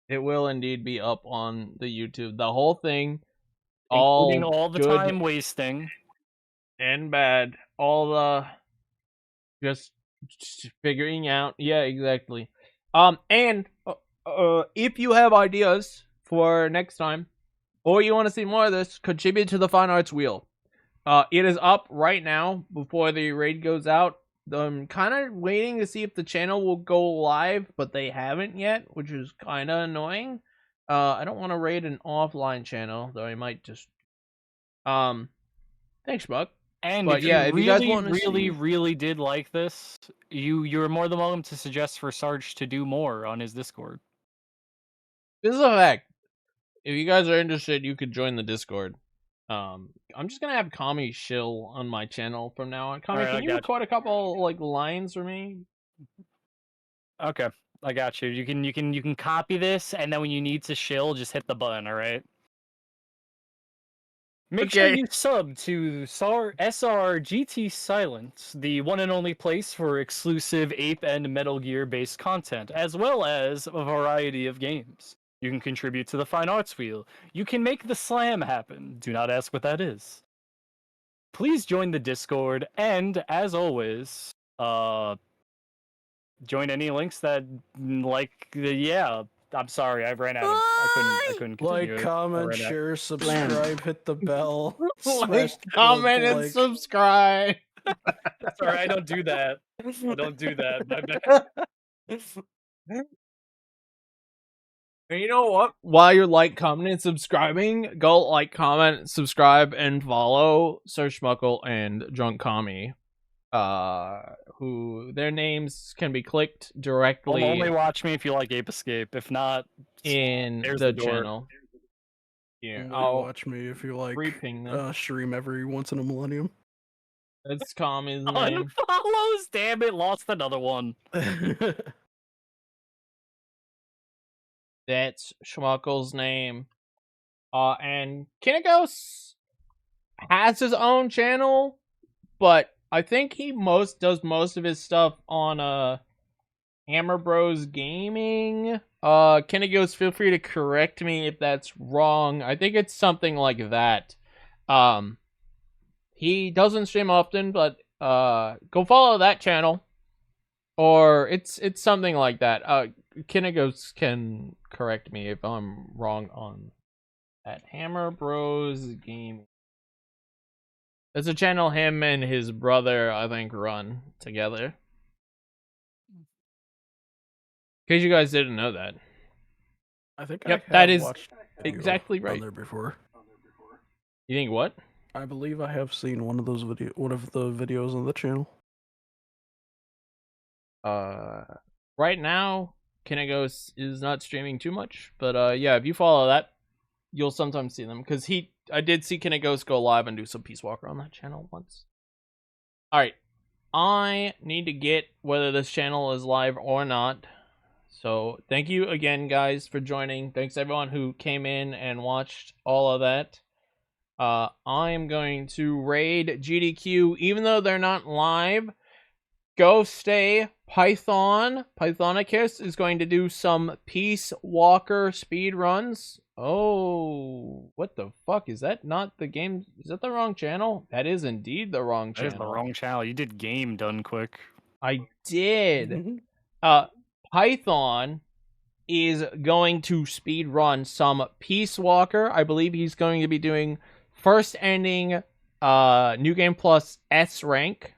It will indeed be up on the YouTube. The whole thing, Including all all the good time wasting. and bad, all the just figuring out. Yeah, exactly. And if you have ideas for next time, or you want to see more of this, contribute to the Fine Arts Wheel. It is up right now before the raid goes out. I'm kind of waiting to see if the channel will go live, but they haven't yet, which is kind of annoying. I don't want to raid an offline channel, though I might just. Thanks, Buck. And But if yeah, you if really, you guys wanna really, see- really did like this, you're more than welcome to suggest for Sarge to do more on his Discord. This is a fact. If you guys are interested, you could join the Discord. I'm just gonna have Kami shill on my channel from now on. Kami, Alright, I can you got you. record a couple like lines for me? Okay, I got you. You can copy this, and then when you need to shill, just hit the button. All right. Make sure Okay. you sub to SRGT Silence, the one and only place for exclusive Ape and Metal Gear based content, as well as a variety of games. You can contribute to the Fine Arts Wheel. You can make the slam happen. Do not ask what that is. Please join the Discord, and as always, join any links that yeah. I'm sorry, I ran out of. I couldn't continue. Like, it. comment, Alright, share, subscribe, hit the bell, smash Like, the comment, and like. subscribe. Sorry, I don't do that. I don't do that. My bad. And you know what? While you're like, commenting, and subscribing, go like, comment, subscribe, and follow Sir Schmuckle and Drunk Kami. Who their names can be clicked directly Only watch me if you like Ape Escape. If not, in there's the the door. channel. Yeah, Only I'll watch me if you like reping them. stream every once in a millennium. That's Kami's name. unfollows. Damn it, lost another one. That's Schmuckle's name. And Kinegos has his own channel, but I think he does most of his stuff on Hammer Bros Gaming. Kinegos, feel free to correct me if that's wrong. I think it's something like that. He doesn't stream often, but go follow that channel. Or it's something like that. Kinegos can correct me if I'm wrong on that. Hammer Bros Gaming. It's a channel him and his brother, I think, run together. In case you guys didn't know that. I think Yep, I that have is watched a video exactly on right. there before. You think what? I believe I have seen one of the videos on the channel. Right now, Kinegos is not streaming too much, but yeah, if you follow that, you'll sometimes see them, because I did see Kinegos go live and do some Peace Walker on that channel once. Alright, I need to get whether this channel is live or not, so thank you again, guys, for joining. Thanks everyone who came in and watched all of that. I am going to raid GDQ, even though they're not live. Go stay. Pythonicus is going to do some Peace Walker speed runs. Oh, what the fuck? Is that not the game? Is that the wrong channel? That is indeed the wrong That channel. is the wrong channel. You did game done quick. I did. Python is going to speed run some Peace Walker. I believe he's going to be doing first ending New Game Plus S rank.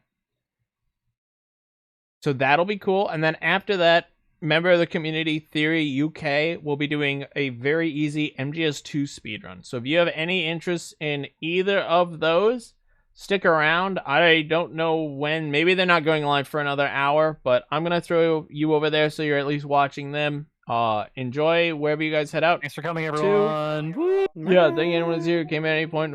So that'll be cool. And then after that, member of the community Theory UK will be doing a very easy MGS2 speedrun. So if you have any interest in either of those, stick around. I don't know when. Maybe they're not going live for another hour, but I'm going to throw you over there so you're at least watching them. Enjoy wherever you guys head out. Thanks for coming, everyone. Woo! Yeah, thank you anyone who's here, came at any point.